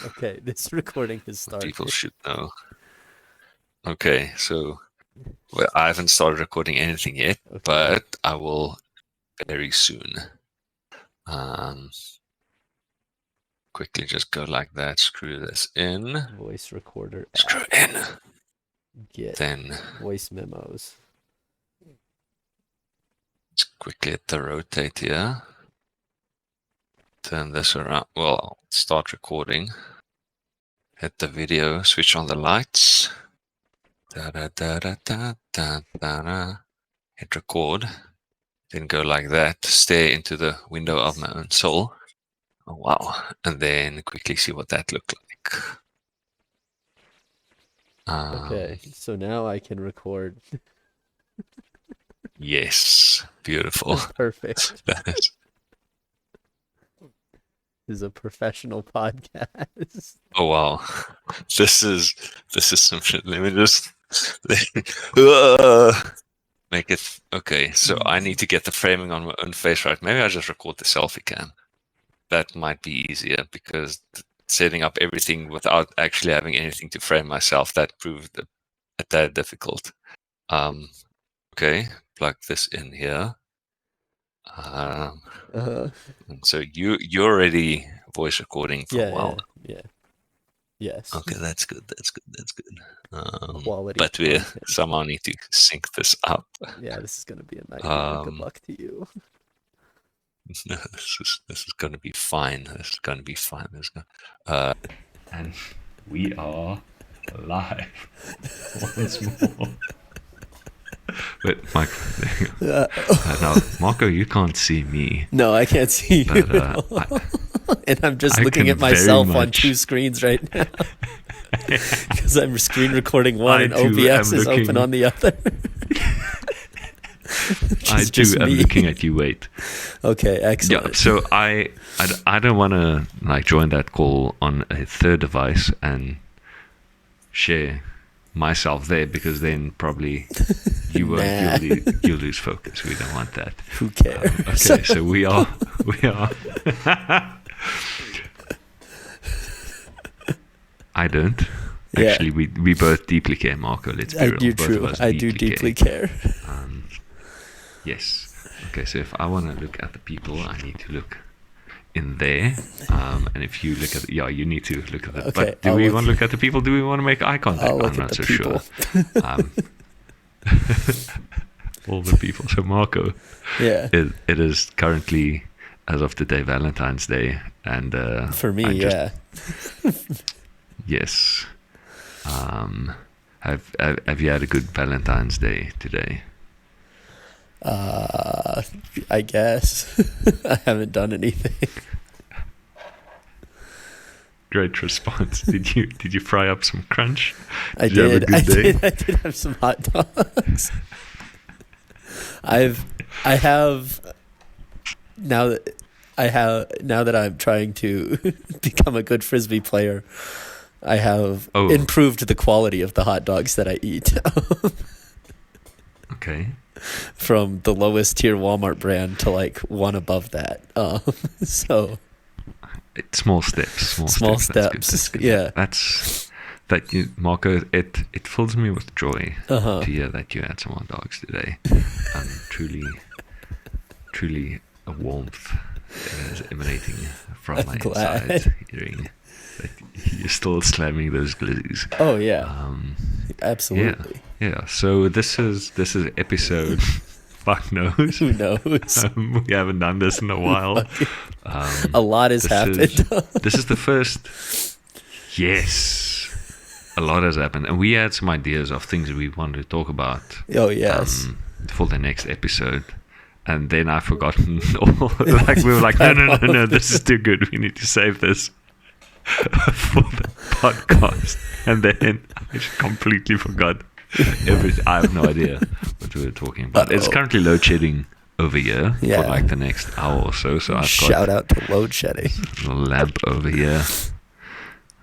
Okay, this recording has started. People should know. Okay, so well, I haven't started recording anything yet, Okay. but I will very soon. Quickly just go like that, screw this in. Voice recorder Screw app. in. Get Then voice memos. let's quickly hit the rotate here. Turn this around. Well, I'll start recording. Hit the video, switch on the lights. Da da da da da da da da. Hit record. Then go like that, stare into the window of my own soul. Oh, wow. And then quickly see what that looked like. Okay, so now I can record. Yes. Beautiful. Perfect. That is, This is a professional podcast. oh wow. This is some shit. Let me just make it okay. So I need to get the framing on my own face right. Maybe I just record the selfie cam. That might be easier because setting up everything without actually having anything to frame myself, that proved a tad difficult. Okay, plug this in here. So you're already voice recording for a while. Yeah. Yes. Okay, that's good. Quality but we content. somehow need to sync this up. Yeah, this is gonna be a nightmare. Good luck to you. No, this is going to be fine. This is going to be fine. And we are live once more. But now, Marco, you can't see me. No, I can't see you. But, and I'm just looking at myself on two screens right now. Because I'm screen recording one and OBS is open on the other. I too am looking at you. Wait. Okay, excellent. Yeah, so I don't want to like join that call on a third device and share myself there, because then probably you won't. You'll lose focus. We don't want that. Who cares? Okay, so we are. I don't. Actually, we both deeply care, Marco. Let's be real. I do deeply care. Yes. Okay, so if I want to look at the people, I need to look in there. And if you look at you need to look at the. Okay, but do we want to look at the people? Do we want to make eye contact? I'm not so sure. All the people. So Marco. Yeah. It is currently, as of today, Valentine's Day, and for me, yeah. Yes. Have you had a good Valentine's Day today? I guess. I haven't done anything. Great response. Did you fry up some crunch? I did. I did have some hot dogs. I have now that I'm trying to become a good Frisbee player, I have improved the quality of the hot dogs that I eat. Okay. From the lowest tier Walmart brand to like one above that. So small steps. Small steps. That's good. Yeah. Marco, it fills me with joy to hear that you had some hot dogs today. Truly a warmth is emanating from my inside, hearing that you're still slamming those glizzies. Oh yeah, absolutely. Yeah. So this is episode. Fuck knows. Who knows? We haven't done this in a while. A lot has happened. This is the first. Yes, a lot has happened, and we had some ideas of things we wanted to talk about. Oh yes. For the next episode. And then I've forgotten all. Like we were like, no, this is too good. We need to save this for the podcast. And then I just completely forgot everything. I have no idea what we were talking about. It's currently load shedding over here for like the next hour or so. So I've got shout out to load shedding. A lamp over here,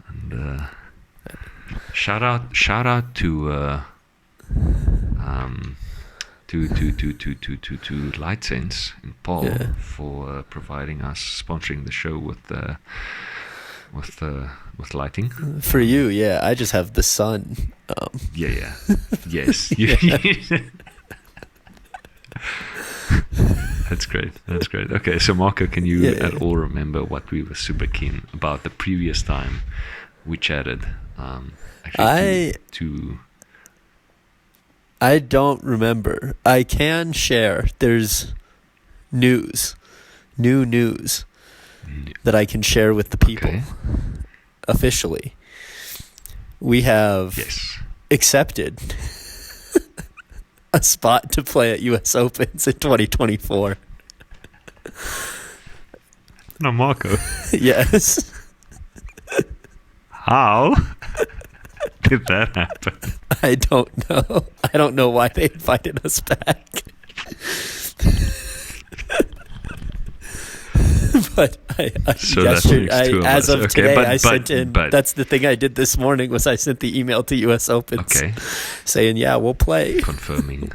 and shout out to LightSense and Paul for providing us, sponsoring the show with with lighting. For you, yeah. I just have the sun. Yeah. Yes. That's great. Okay, so Marco, can you at all remember what we were super keen about the previous time we chatted? I don't remember. I can share. There's new news that I can share with the people. Okay. Officially. We have accepted a spot to play at US Opens in 2024. No, Marco. Yes. How did that happen? I don't know. I don't know why they invited us back. But as of today, I sent in. That's the thing I did this morning. Was I sent the email to US Opens, saying, "Yeah, we'll play." Confirming.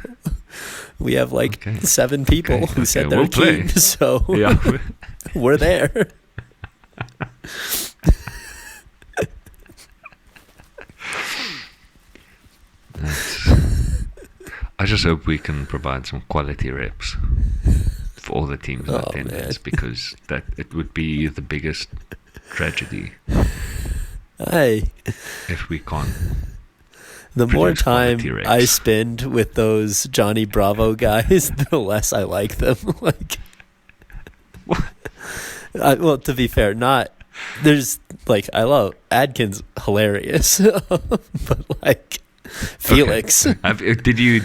We have 7 people who said they're keen, so we're there. I just hope we can provide some quality reps for all the teams in attendance, because that it would be the biggest tragedy if we can't. The more time I spend with those Johnny Bravo guys, the less I like them. Well, to be fair, I love Adkins, hilarious, but Felix. Okay. Did you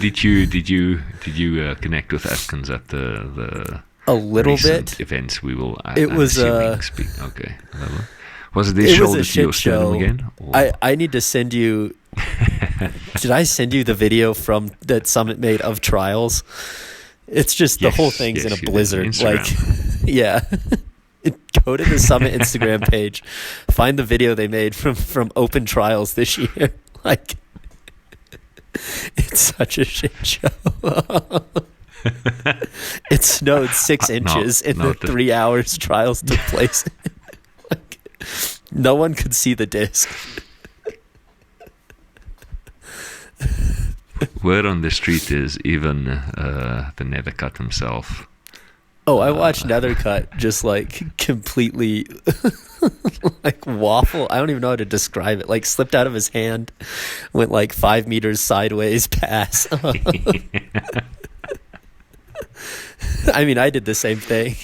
connect with Atkins at the a little bit events? We will. It was speak. Okay. Was it this shoulder to your sternum again? Or? I need to send you. Did I send you the video from that Summit made of trials? It's just the whole thing's in a blizzard. Go to the Summit Instagram page, find the video they made from Open Trials this year. It's such a shit show. It snowed 6 inches in the 3 hours trials took place. No one could see the disc. Word on the street is even the Nethercut himself. Oh, I watched Nethercut just completely waffle. I don't even know how to describe it. Slipped out of his hand, went 5 meters sideways pass. I mean, I did the same thing.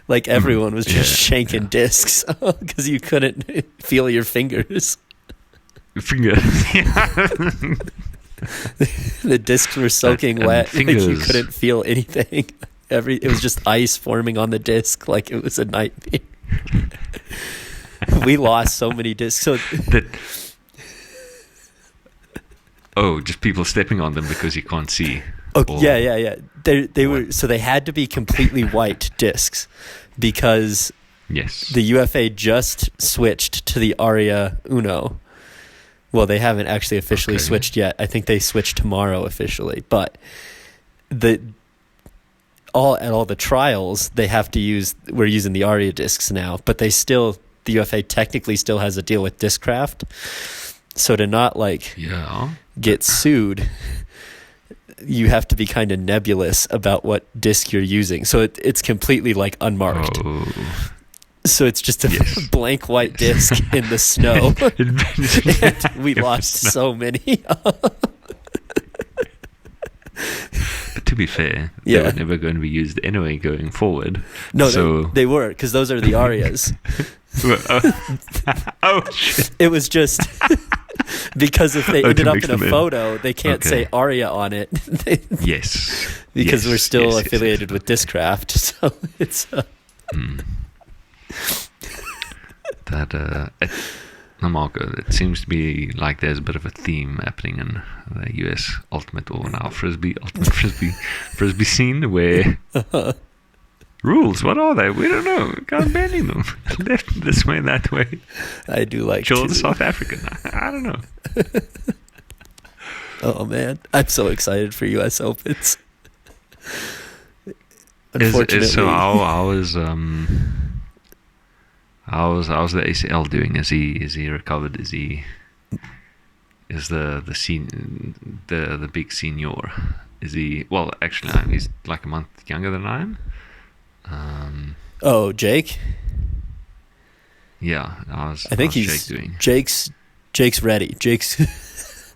Everyone was just shanking discs because you couldn't feel your fingers. The discs were soaking wet. You couldn't feel anything. It was just ice forming on the disc. It was a nightmare. We lost so many discs. Just people stepping on them because you can't see. Oh, yeah. They were, so they had to be completely white discs because the UFA just switched to the Aria Uno. Well, they haven't actually officially switched yet. I think they switch tomorrow officially. But at all the trials, they have to we're using the Aria discs now, but the UFA technically still has a deal with Discraft. So to not get sued, you have to be kind of nebulous about what disc you're using. So it's completely unmarked. Oh. So it's just a blank white disc in the snow. And we lost so many. But to be fair, they were never going to be used anyway going forward. No, they were, because those are the Arias. Shit. It was just because if they ended up in a photo, they can't say Aria on it. Because we're still affiliated with Discraft. So it's... Marco, it seems to be there's a bit of a theme happening in the US ultimate or now frisbee scene where rules, what are they? We don't know. Can't ban them. Left this way, that way. I do like Children South African. I don't know. Oh man, I'm so excited for US Opens. Unfortunately, How's the ACL doing? Is he recovered? Is the big senior? Is he? Well, actually, no, he's like a month younger than I am. Oh, Jake. Yeah, I think how's he's Jake doing? Jake's ready. Jake's.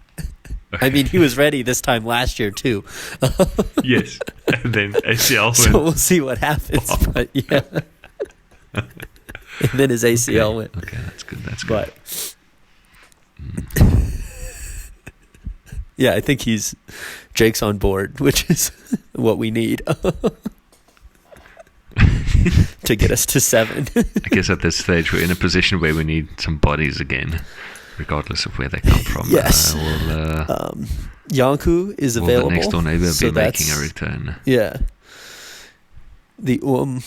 I mean, he was ready this time last year too. Yes, and then ACL. So we'll see what happens. Oh. But yeah, and then his ACL went. Okay, that's good. That's good. But yeah, I think Jake's on board, which is what we need to get us to 7. I guess at this stage we're in a position where we need some bodies again, regardless of where they come from. Yes. Yanku is available. Will the next door neighbor so be making a return? Yeah. The will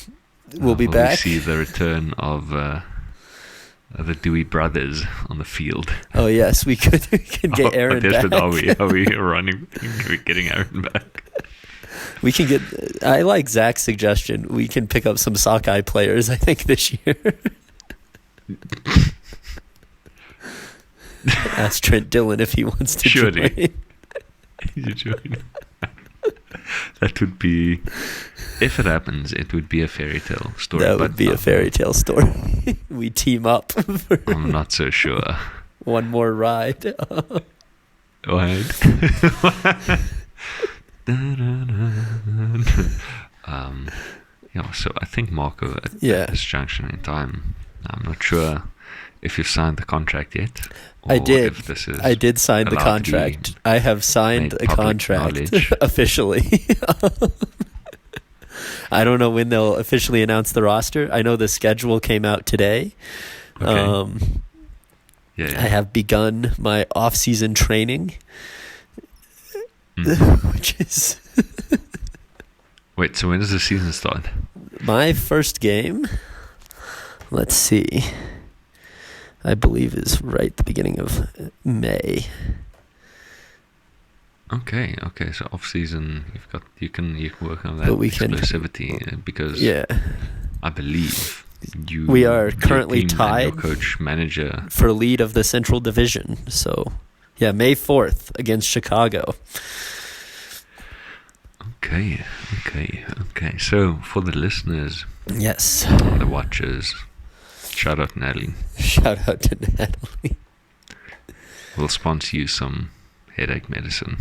be will back. We see the return of the Dewey brothers on the field. Oh yes, we can get Aaron back. Are we running? Are we getting Aaron back? We can get. I like Zach's suggestion. We can pick up some sockeye players. I think this year. Ask Trent Dillon if he wants to join. That would be, if it happens, it would be a fairy tale story. That would be a fairy tale story. We team up. I'm not so sure. One more ride. Right. Yeah, so I think Marco at this junction in time, I'm not sure if you've signed the contract yet. I did. I did sign the contract. I have signed a contract officially. I don't know when they'll officially announce the roster. I know the schedule came out today. Okay. Yeah. I have begun my off-season training, which is... Wait, so when does the season start? My first game, let's see, I believe is right at the beginning of May. Okay. So off season, you can work on that exclusivity because I believe we are currently tied, your coach manager, for lead of the Central Division. So yeah, May 4th against Chicago. Okay. So for the listeners, yes, the watchers, shout out Natalie. Shout out to Natalie. We'll sponsor you some headache medicine.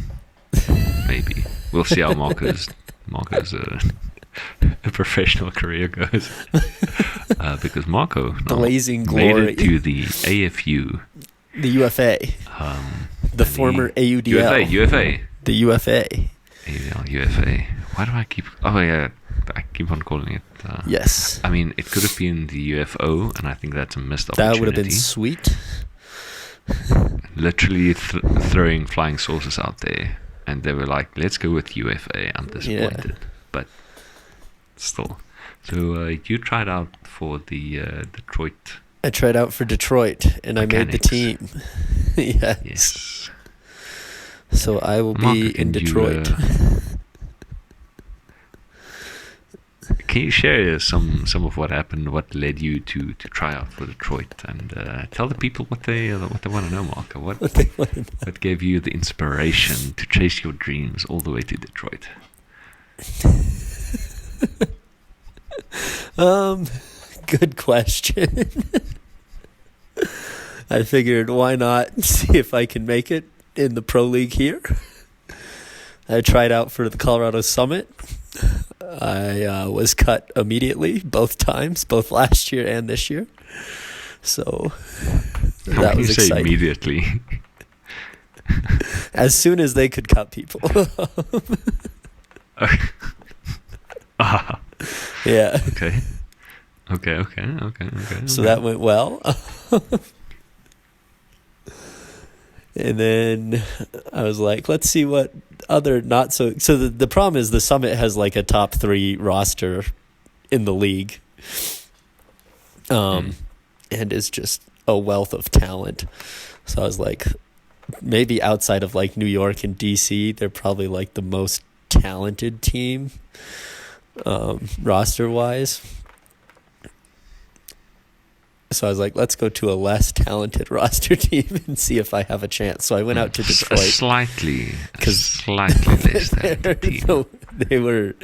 Maybe we'll see how Marco's professional career goes. Because Marco blazing made glory it to the AFU, the UFA, the former AUDL, UFA, the UFA. UFA. Why do I keep? Oh yeah, I keep on calling it. Yes. I mean, it could have been the UFO, and I think that's a missed opportunity. That would have been sweet. Literally throwing flying saucers out there, and they were like, "Let's go with UFA." I'm disappointed, but still. So you tried out for the Detroit. I tried out for Detroit, and Mechanics. I made the team. Yes. So I will be in Detroit. Can you share some of what happened, what led you to try out for Detroit, and tell the people what they want to know, Marco? What gave you the inspiration to chase your dreams all the way to Detroit? Good question. I figured, why not see if I can make it in the Pro League here. I tried out for the Colorado Summit. I was cut immediately, both times, both last year and this year. So that was exciting. Immediately? As soon as they could cut people. Yeah. Okay. So that went well. And then I was like, let's see what other not so... So the problem is the Summit has like a top 3 roster in the league. And is just a wealth of talent. So I was like, maybe outside of like New York and DC, they're probably like the most talented team roster-wise. So I was like, let's go to a less talented roster team and see if I have a chance. So I went out to Detroit. Slightly less talented team. They were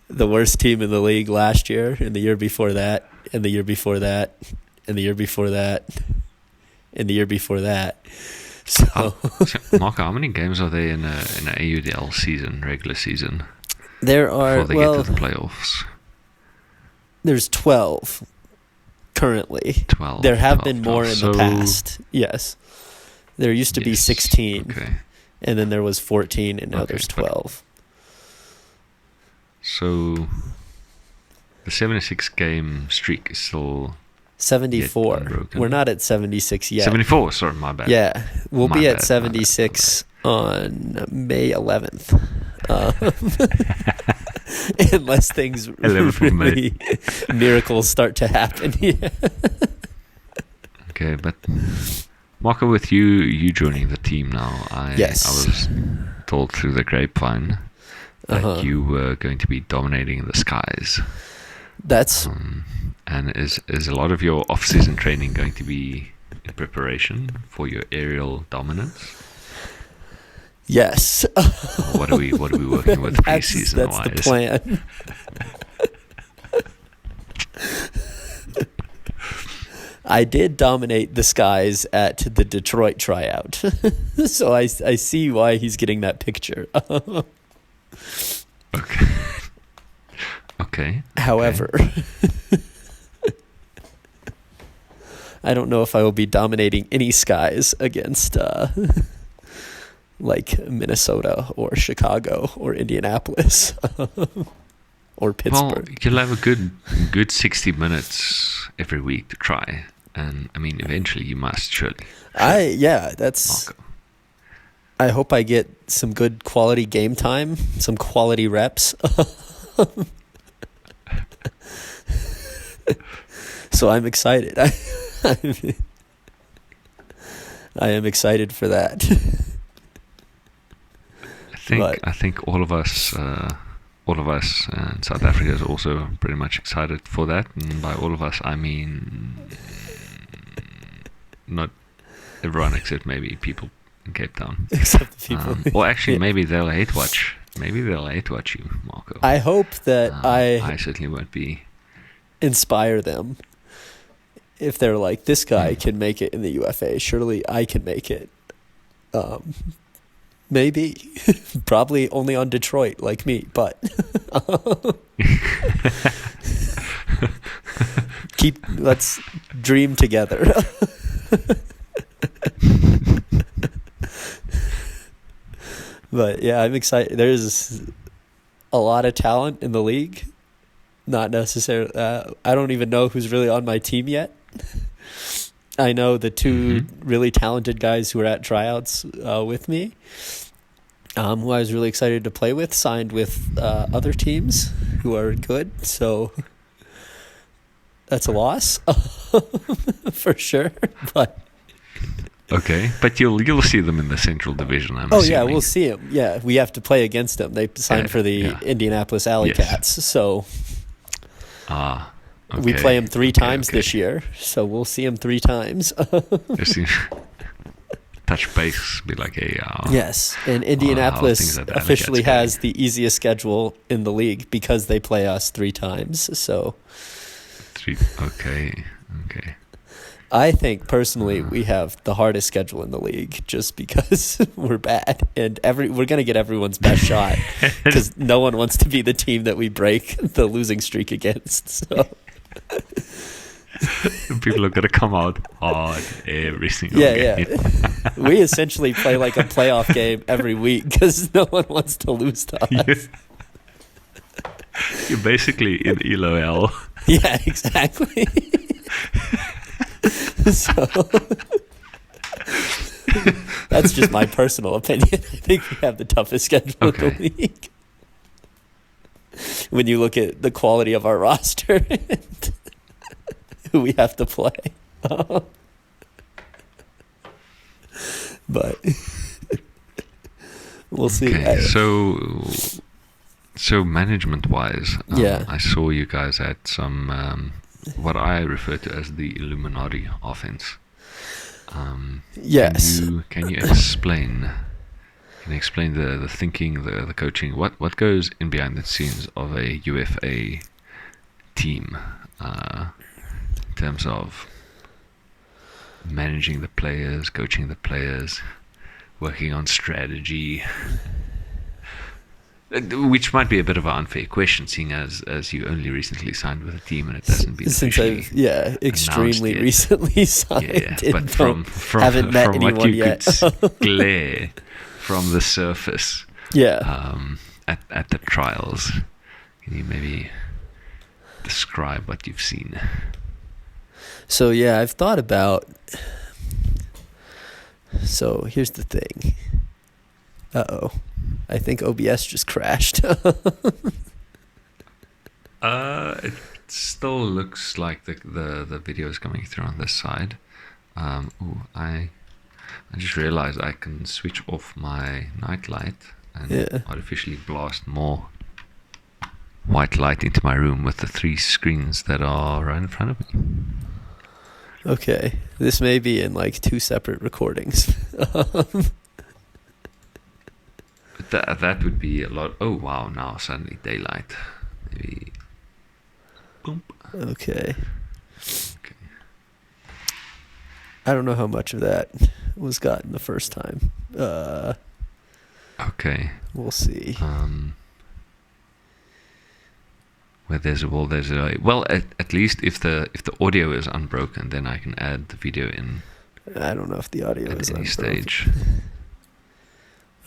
the worst team in the league last year, and the year before that, and the year before that, and the year before that, and the year before that. So, Mark, how many games are there in a AUDL season, regular season? There are, before they get to the playoffs? There's 12 currently. 12. There have been more in the past. Yes. There used to be 16. Okay. And then there was 14, and now there's 12. So the 76 game streak is still 74. We're not at 76 yet. 74, sorry, my bad. Yeah. We'll be at 76 on May 11th. Unless things really miracles start to happen. Yeah. Okay, but Marco, with you joining the team now, I was told through the grapevine that you were going to be dominating the skies. That's and is a lot of your off-season training going to be in preparation for your aerial dominance? Yes. What are we working with preseason That's wise? the plan. I did dominate the skies at the Detroit tryout. So I see why he's getting that picture. Okay. Okay. However, I don't know if I will be dominating any skies against like Minnesota or Chicago or Indianapolis or Pittsburgh. Well, you'll have a good 60 minutes every week to try, and I mean, eventually you must surely. That's. Marco. I hope I get some good quality game time, some quality reps. So I'm excited. I am excited for that. I think all of us in South Africa is also pretty much excited for that. And by all of us, I mean not everyone except maybe people in Cape Town. Except the people. Or actually, maybe they'll hate watch. Maybe they'll hate watch you, Marco. I hope that I certainly won't be. Inspire them. If they're like, this guy can make it in the UFA, surely I can make it. Maybe. Probably only on Detroit, like me, but let's dream together. But yeah, I'm excited. There's a lot of talent in the league. Not necessarily. I don't even know who's really on my team yet. I know the two really talented guys who were at tryouts with me, who I was really excited to play with, signed with other teams who are good. So that's a loss for sure. But okay, but you'll see them in the Central Division. I'm assuming. Yeah, we'll see them. Yeah, we have to play against them. They signed for the Indianapolis Alley Cats, so. Okay. We play them three times this year, so we'll see them 3 times. Touch base, be like yes, and Indianapolis officially has the easiest schedule in the league because they play us 3 times. So, okay. I think personally we have the hardest schedule in the league just because we're bad, and we're going to get everyone's best shot because no one wants to be the team that we break the losing streak against. So. People are going to come out hard every single game. Yeah. We essentially play like a playoff game every week because no one wants to lose to us. You're basically in ELO. Yeah, exactly. So that's just my personal opinion. I think we have the toughest schedule in the league. When you look at the quality of our roster and who we have to play. But we'll see. Okay, so management-wise, I saw you guys had some what I refer to as the Illuminati offense. Yes. Can you explain? Can you explain the thinking, the coaching? What goes in behind the scenes of a UFA team in terms of managing the players, coaching the players, working on strategy? Which might be a bit of an unfair question, seeing as you only recently signed with a team and it hasn't been Since officially I've extremely yet. recently signed. Yeah. But from haven't met from anyone what you yet. could glare from the surface, Yeah. at the trials, can you maybe describe what you've seen? So yeah, I've thought about. So here's the thing. I think OBS just crashed. It still looks like the video is coming through on this side. I just realized I can switch off my night light and artificially blast more white light into my room with the 3 screens that are right in front of me. Okay, this may be in like 2 separate recordings. That would be a lot. Oh wow! Now suddenly daylight. Maybe. Boom. Okay. I don't know how much of that was gotten the first time. Okay. We'll see. Where there's a wall, there's a way. Well, at least if the audio is unbroken, then I can add the video in. I don't know if the audio is at any unbroken. stage.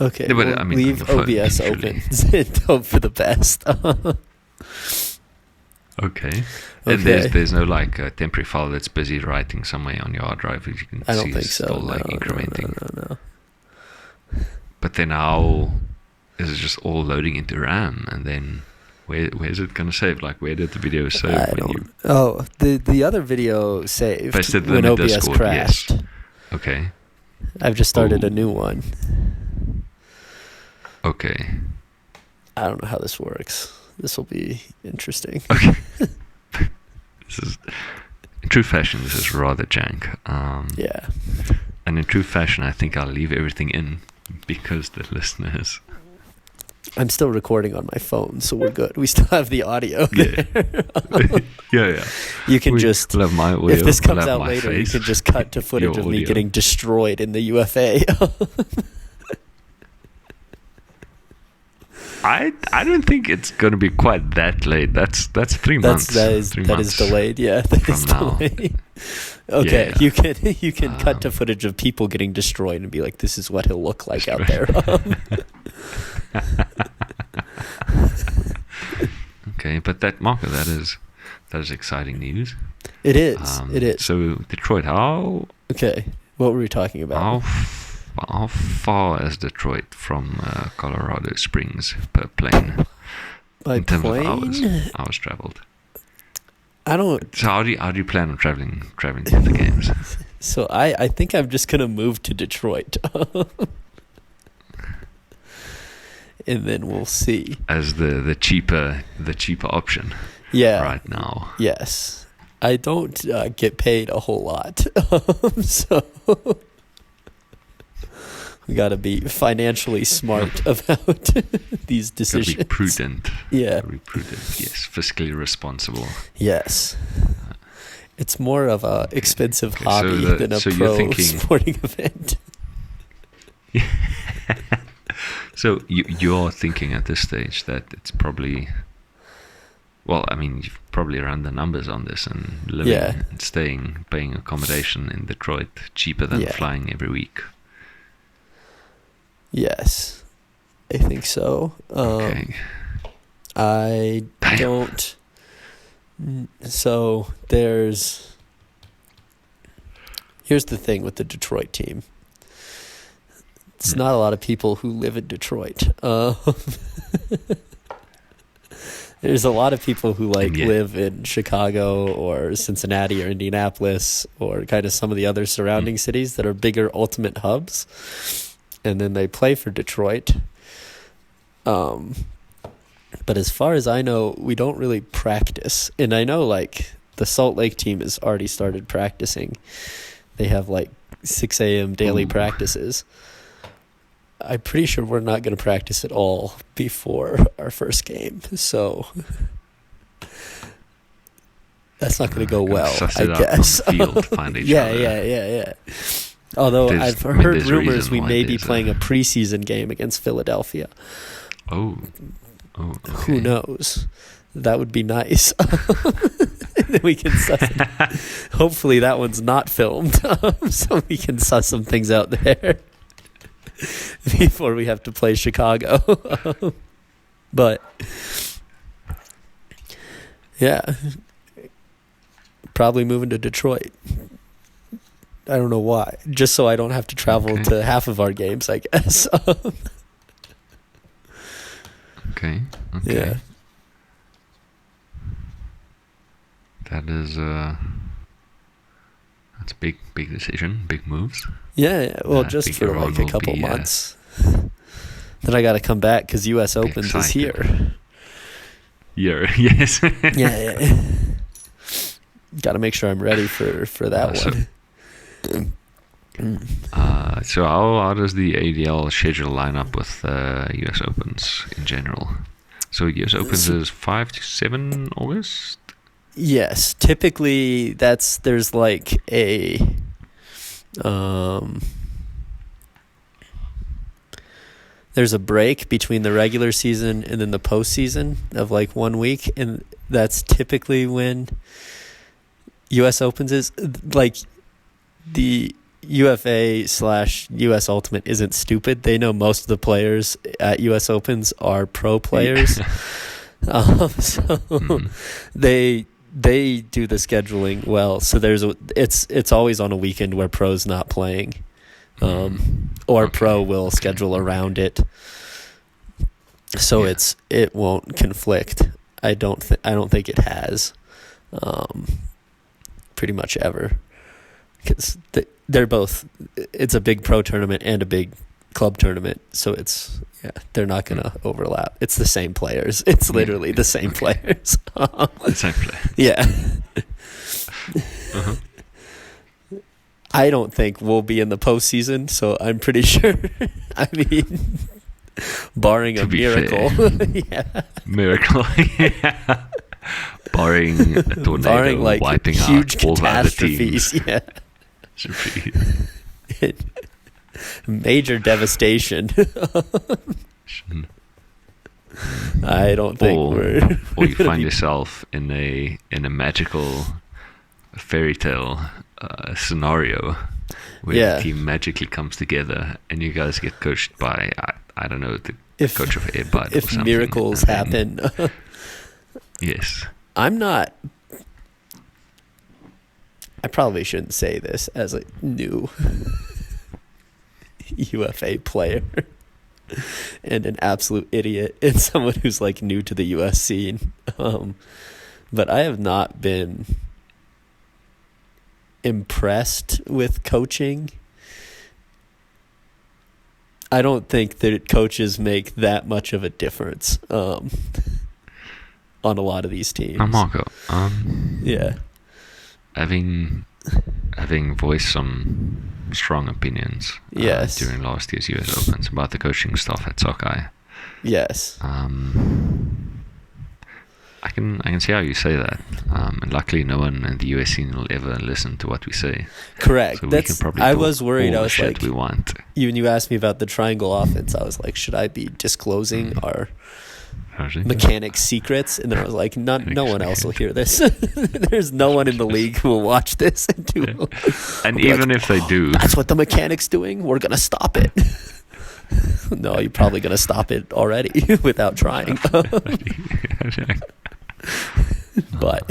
Okay, Yeah, but, we'll I mean, leave on the phone, OBS usually. open and hope for the best. Okay. And there's no like temporary file that's busy writing somewhere on your hard drive, which you can I don't see think is so. still like No. incrementing. But then how is it just all loading into RAM, and then where's it gonna save? Like, where did the video save when you Oh, the other video saved pasted them when in OBS Discord? crashed. Yes. Okay. I've just started a new one. Okay. I don't know how this works. This will be interesting. Okay. This is, in true fashion, this is rather jank. Yeah. And in true fashion, I think I'll leave everything in because the listeners. I'm still recording on my phone, so we're good. We still have the audio Yeah. there. Yeah. You can We'll have my audio, if this comes we'll have out my later, face, you can just cut to footage your of me audio. getting destroyed in the UFA. I don't think it's going to be quite that late. That's 3 months. That is delayed. Yeah, that is from now. delayed. Okay, Yeah. you can cut to footage of people getting destroyed and be like, "This is what he'll look like out there." Okay, but that is exciting news. It is. It is. So Detroit, Okay, what were we talking about? how far is Detroit from Colorado Springs per plane? By in terms plane? of hours traveled. I don't. So how do you plan on traveling to the games? So I think I'm just gonna move to Detroit, and then we'll see. As the cheaper option. Yeah. Right now. Yes. I don't get paid a whole lot, so we got to be financially smart about these decisions. Gotta be prudent. Yeah. Gotta be prudent. Yes. Fiscally responsible. Yes. It's more of a expensive Okay, hobby than a pro sporting event. So you're thinking at this stage that it's probably, well, I mean, you've probably run the numbers on this, and living and staying, paying accommodation in Detroit cheaper than flying every week. Yes, I think so. Okay. I don't. So here's the thing with the Detroit team. It's not a lot of people who live in Detroit. There's a lot of people who live in Chicago or Cincinnati or Indianapolis or kind of some of the other surrounding cities that are bigger ultimate hubs, and then they play for Detroit. But as far as I know, we don't really practice. And I know the Salt Lake team has already started practicing. They have like 6 a.m. daily practices. I'm pretty sure we're not going to practice at all before our first game, so that's not going to go well, I guess. Field, find each other. Yeah. Although I've heard rumors we may be playing a preseason game against Philadelphia. Oh, okay. Who knows? That would be nice. Then we can hopefully that one's not filmed, so we can suss some things out there before we have to play Chicago. But yeah, probably moving to Detroit. I don't know why. Just so I don't have to travel to half of our games, I guess. Okay. Yeah. That is that's a big decision, big moves. Yeah. Well, just for like a couple months. Then I got to come back because U.S. Opens is here. Yes. Yeah. Got to make sure I'm ready for that one. So how does the ADL schedule line up with US Opens in general? So US Opens is 5 to 7 August? Yes, typically there's like a there's a break between the regular season and then the postseason of like 1 week, and that's typically when US Opens is. Like, the UFA/US Ultimate isn't stupid. They know most of the players at US Opens are pro players. So they do the scheduling well. So it's always on a weekend where pro's not playing, or pro will schedule around it. So it won't conflict. I don't think it has, pretty much ever. Because they're both, it's a big pro tournament and a big club tournament, so they're not going to overlap. It's the same players. It's literally the same players. The same player. Yeah. I don't think we'll be in the postseason, so I'm pretty sure. I mean, barring a miracle. Yeah. Miracle. Yeah. Barring a tornado like wiping huge out all the other catastrophes. teams. Yeah. Major devastation. I don't think or you find yourself in a magical fairy tale scenario where the team magically comes together and you guys get coached by I don't know, the coach of Air Bud or something. If miracles happen. Yes. I probably shouldn't say this as a new UFA player and an absolute idiot and someone who's like new to the US scene. But I have not been impressed with coaching. I don't think that coaches make that much of a difference on a lot of these teams. Marco, yeah. Having voiced some strong opinions during last year's US Opens about the coaching staff at Sockeye. Yes. I can see how you say that. And luckily no one in the US scene will ever listen to what we say. Correct. So I was worried. I was like, we want. When you asked me about the triangle offense, I was like, should I be disclosing our mechanics secrets? And then I was like, no one else will hear this. There's no one in the league who will watch this and even if they do, that's what the mechanics doing, we're gonna stop it. No, you're probably gonna stop it already without trying. But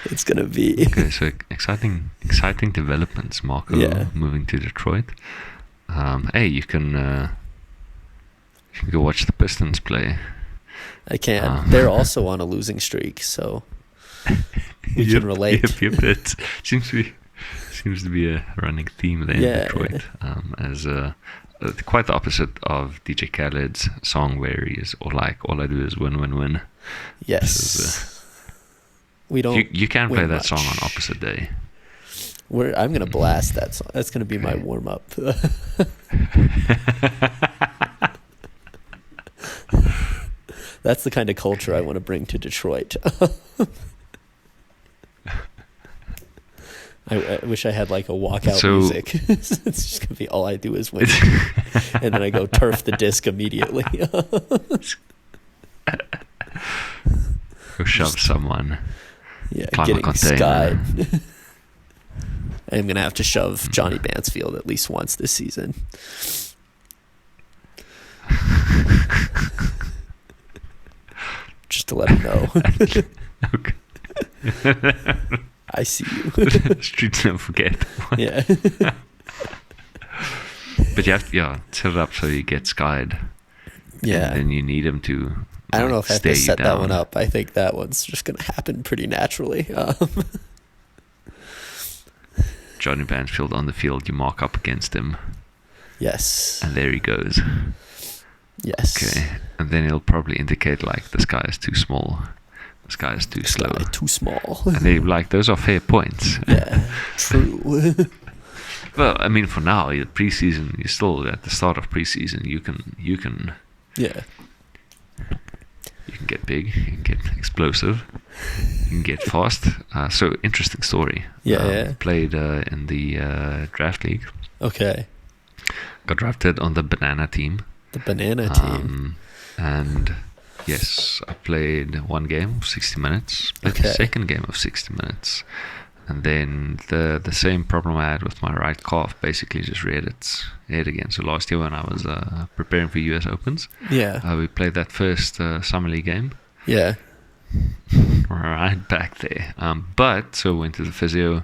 it's gonna be so exciting developments, Marco. Moving to Detroit. Hey, you can go watch the Pistons play. I can. They're also on a losing streak, so we can relate. Yep. It seems to seems to be a running theme there Yeah. in Detroit. As quite the opposite of DJ Khaled's song where he is all I do is win, win, win. Yes. We don't. You can play win that song on much. opposite day. I'm gonna blast that song. That's gonna be my warm up. That's the kind of culture I want to bring to Detroit. I wish I had like a walkout music. It's just gonna be all I do is win, and then I go turf the disc immediately. Go shove someone. Yeah, Climb a getting container. skied. I'm gonna have to shove Johnny Mansfield at least once this season. Just to let him know. Okay. I see you. Streets never forget. Yeah. But you have to set it up so you get skied. Yeah. And then you need him to. I don't know if I have to set that down. one up. I think that one's just going to happen pretty naturally. Johnny Mansfield on the field, you mark up against him, Yes. and there he goes. Yes. Okay. And then he'll probably indicate like this guy is too small, this guy is too slow. Guy too small. And they're like, those are fair points. Yeah. True. Well, I mean, for now, preseason, you're still at the start of preseason. You can Yeah. get big, you can get explosive, you can get fast. So interesting story. Yeah. Played in the draft league. Okay. Got drafted on the banana team. The banana team. And yes, I played one game of 60 minutes. Played the Okay. second game of 60 minutes. And then the same problem I had with my right calf basically just reared its head again. So last year when I was preparing for US Opens, Yeah. we played that first Summer League game. Yeah. Right back there. But so went to the physio,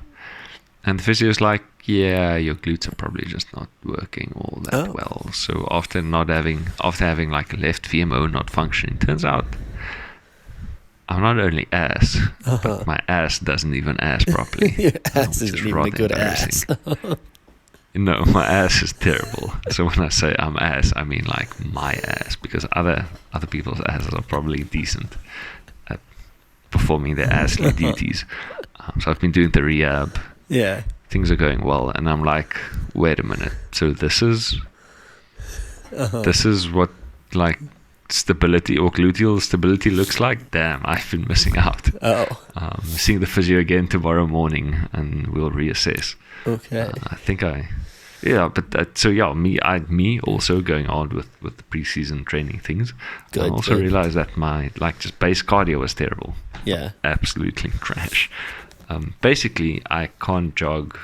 and the physio's like, yeah, your glutes are probably just not working all that well. So after having like a left VMO not functioning, turns out I'm not only ass, but my ass doesn't even ass properly. Your ass which isn't is even a rather good ass. embarrassing. No, my ass is terrible. So when I say I'm ass, I mean like my ass, because other people's asses are probably decent at performing their assly duties. So I've been doing the rehab. Yeah. Things are going well, and I'm like, wait a minute. So this is what like stability or gluteal stability looks like. Damn, I've been missing out. Seeing the physio again tomorrow morning, and we'll reassess. Okay. I think me also going on with the preseason training things. Good, I also good. realized that my just base cardio was terrible. Yeah. Absolutely trash. Basically, I can't jog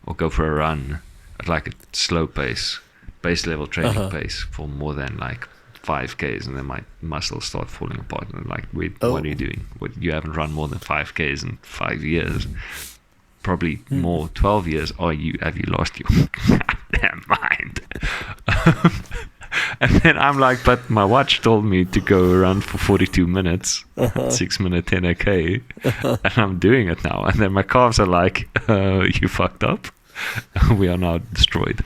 or go for a run at like a slow pace, base level training pace for more than like 5Ks, and then my muscles start falling apart. And I'm like, wait, what are you doing? You haven't run more than 5Ks in 5 years. Probably more, 12 years. Have you lost your goddamn mind? And then I'm like, but my watch told me to go around for 42 minutes, 6 minute 10K, and I'm doing it now. And then my calves are like, you fucked up. We are now destroyed.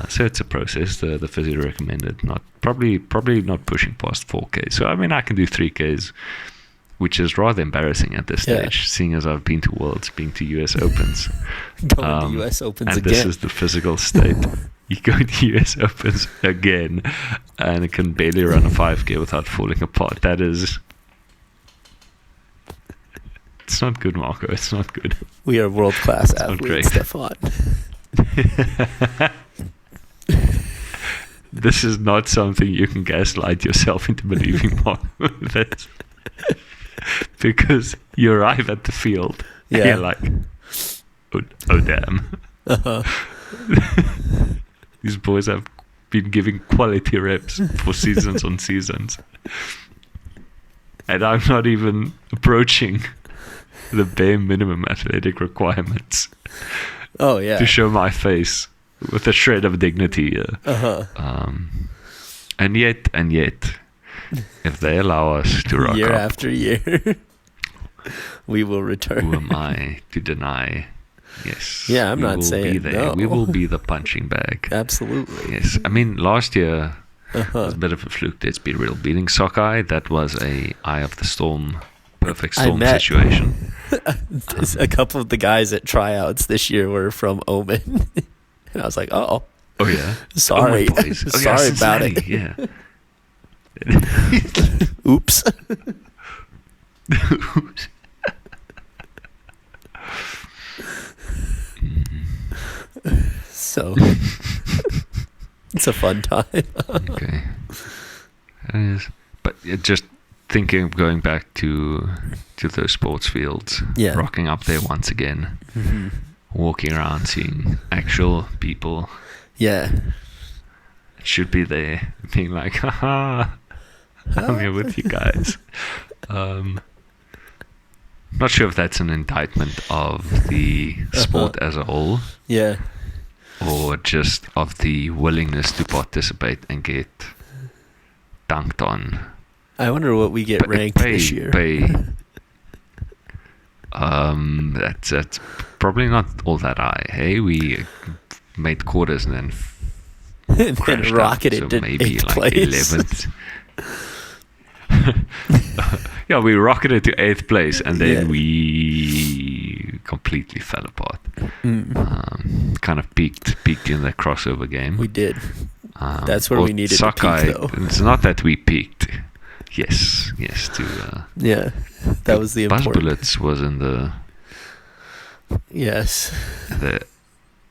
So it's a process. The physio recommended probably not pushing past 4K. So I mean, I can do 3Ks, which is rather embarrassing at this stage, seeing as I've been to Worlds, been to US Opens. Going to US Opens and again. This is the physical state. You go to US Opens again, and it can barely run a 5K without falling apart. It's not good, Marco. It's not good. We are world-class not athletes, great. Stefan. This is not something you can gaslight yourself into believing, Marco. Because you arrive at the field, and you're like, oh damn. These boys have been giving quality reps for seasons on seasons. And I'm not even approaching the bare minimum athletic requirements to show my face with a shred of dignity. And yet, if they allow us to rock year up, after year, we will return. who am I to deny Yes. Yeah, I'm we not will saying be there. no. We will be the punching bag. Absolutely. Yes. I mean, last year Uh-huh. was a bit of a fluke. Let's be real. Beating Sockeye, that was a eye of the storm, perfect I storm met- situation. A couple of the guys at tryouts this year were from Omen. And I was like, oh, Yeah. sorry. Oh, my boys. Oh, Sorry yeah, about it. Cincinnati, Yeah. Oops. So it's a fun time. Okay. But just thinking of going back to those sports fields, Yeah. rocking up there once again, Mm-hmm. walking around, seeing actual people. Yeah. Should be there, being like, haha, I'm here with you guys. Not sure if that's an indictment of the sport as a whole, Yeah. or just of the willingness to participate and get dunked on. I wonder what we get ranked this year. That's probably not all that high. Hey, we made quarters and then And crashed then out, rocketed so to maybe 8th like place. 11th. Yeah, we rocketed to 8th place and then Yeah. we completely fell apart. Kind of peaked in the crossover game. We did. That's where or we needed to Sockeye, peak, though. It's not that we peaked. Yes, to Yeah. That was the Buzz important. Bullets was in the Yes.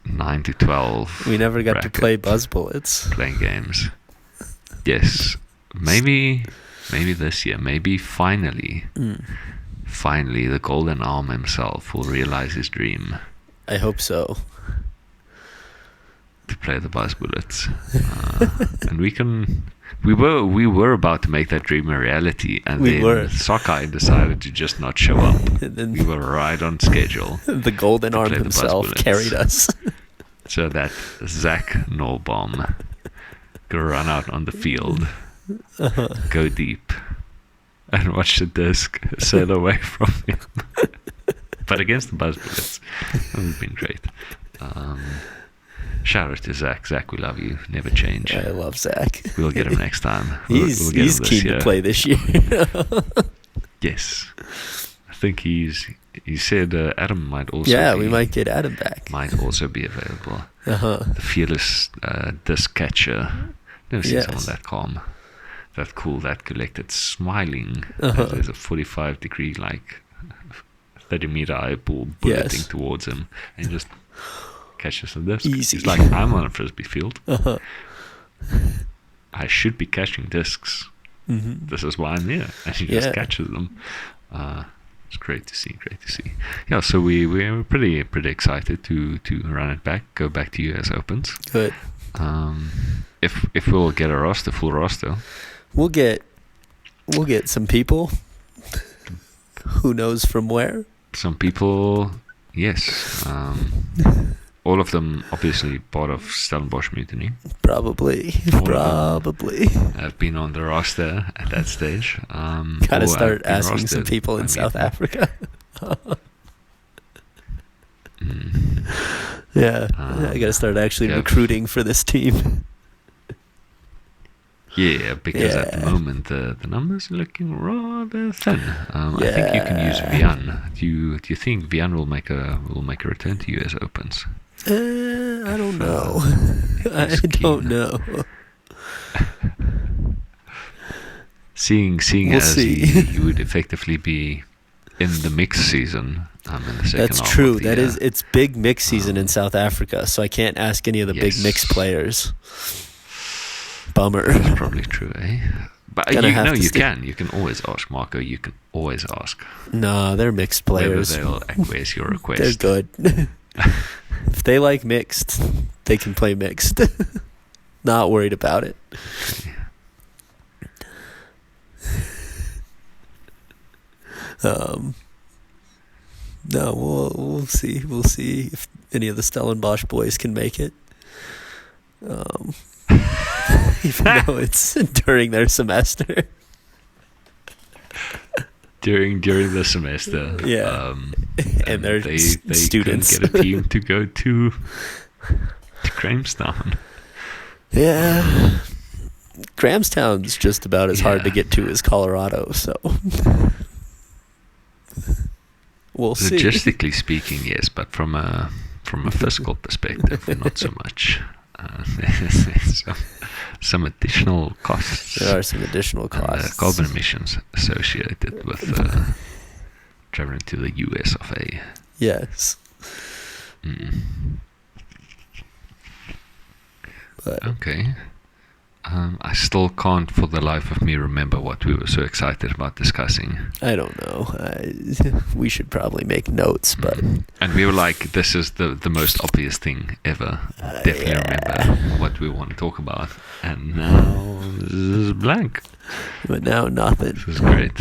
9 to 12. We never got to bracket, play Buzz Bullets. playing games. Yes, maybe this year. Maybe finally, the Golden Arm himself will realize his dream I hope so. to play the Buzz Bullets, and we were about to make that dream a reality, and We then were. Sockeye decided to just not show up. And then We were right on schedule, the Golden Arm play the Buzz himself Bullets. carried us. so that Zach Norbaum could run out on the field, go deep, and watch the disc sail away from him. But against the Buzz Bullets, that would have been great. Shout out to Zach. Zach, we love you. Never change. I love Zach. We'll get him next time. He's We'll get him this keen year. to play this year. Yes. I think he said Adam might also Yeah, be, we might get Adam back. might also be available. Uh-huh. The fearless disc catcher. Never seen Yes. someone that calm, that cool, that collected, smiling. Uh-huh. There's a 45-degree, like 30-meter eyeball bulleting Yes. towards him, and just catches the disc. Easy. He's like, I'm on a frisbee field. Uh-huh. I should be catching discs. Mm-hmm. This is why I'm here, and he Yeah. just catches them. It's great to see. Yeah, so we're pretty excited to run it back, go back to US Opens. Good. If we'll get a full roster, We'll get some people. Who knows from where? some people, yes, all of them obviously part of Stellenbosch Mutiny, Probably. have been on the roster at that stage. Gotta or start have been asking some rostered people by in South Mutiny. Africa. Mm. Yeah. I gotta start actually yeah. recruiting for this team. Yeah, because at the Yeah. moment the numbers are looking rather thin. I think you can use Yeah. Vian. Do you think Vian will make a return to US Opens? I don't know. I he's don't keen. know. Seeing We'll as see. he would effectively be in the mixed season in the second That's half true. of the That year. is, it's big mix season in South Africa, so I can't ask any of the big Yes. mix players. Bummer. That's probably true, eh? But Gonna have to you stick- can. You can always ask, Marco. You can always ask Nah, they're mixed players. whether they'll acquiesce your request. They're good. If they like mixed, they can play mixed. Not worried about it. Okay. No, we'll see. We'll see if any of the Stellenbosch boys can make it. Even though it's during their semester. during the semester. Yeah. And they're they students. couldn't get a team to go to Grahamstown. Yeah. Grahamstown's just about as hard to get to as Colorado, so we'll see. Logistically speaking, yes, but from a fiscal perspective, not so much. There's some additional costs. There are some additional costs. Carbon emissions associated with traveling to the US of A. Yes. But Okay. I still can't for the life of me remember what we were so excited about discussing. I don't know. We should probably make notes, but And we were like, this is the most obvious thing ever. Definitely remember what we want to talk about. And now this is blank. but now nothing. This is great.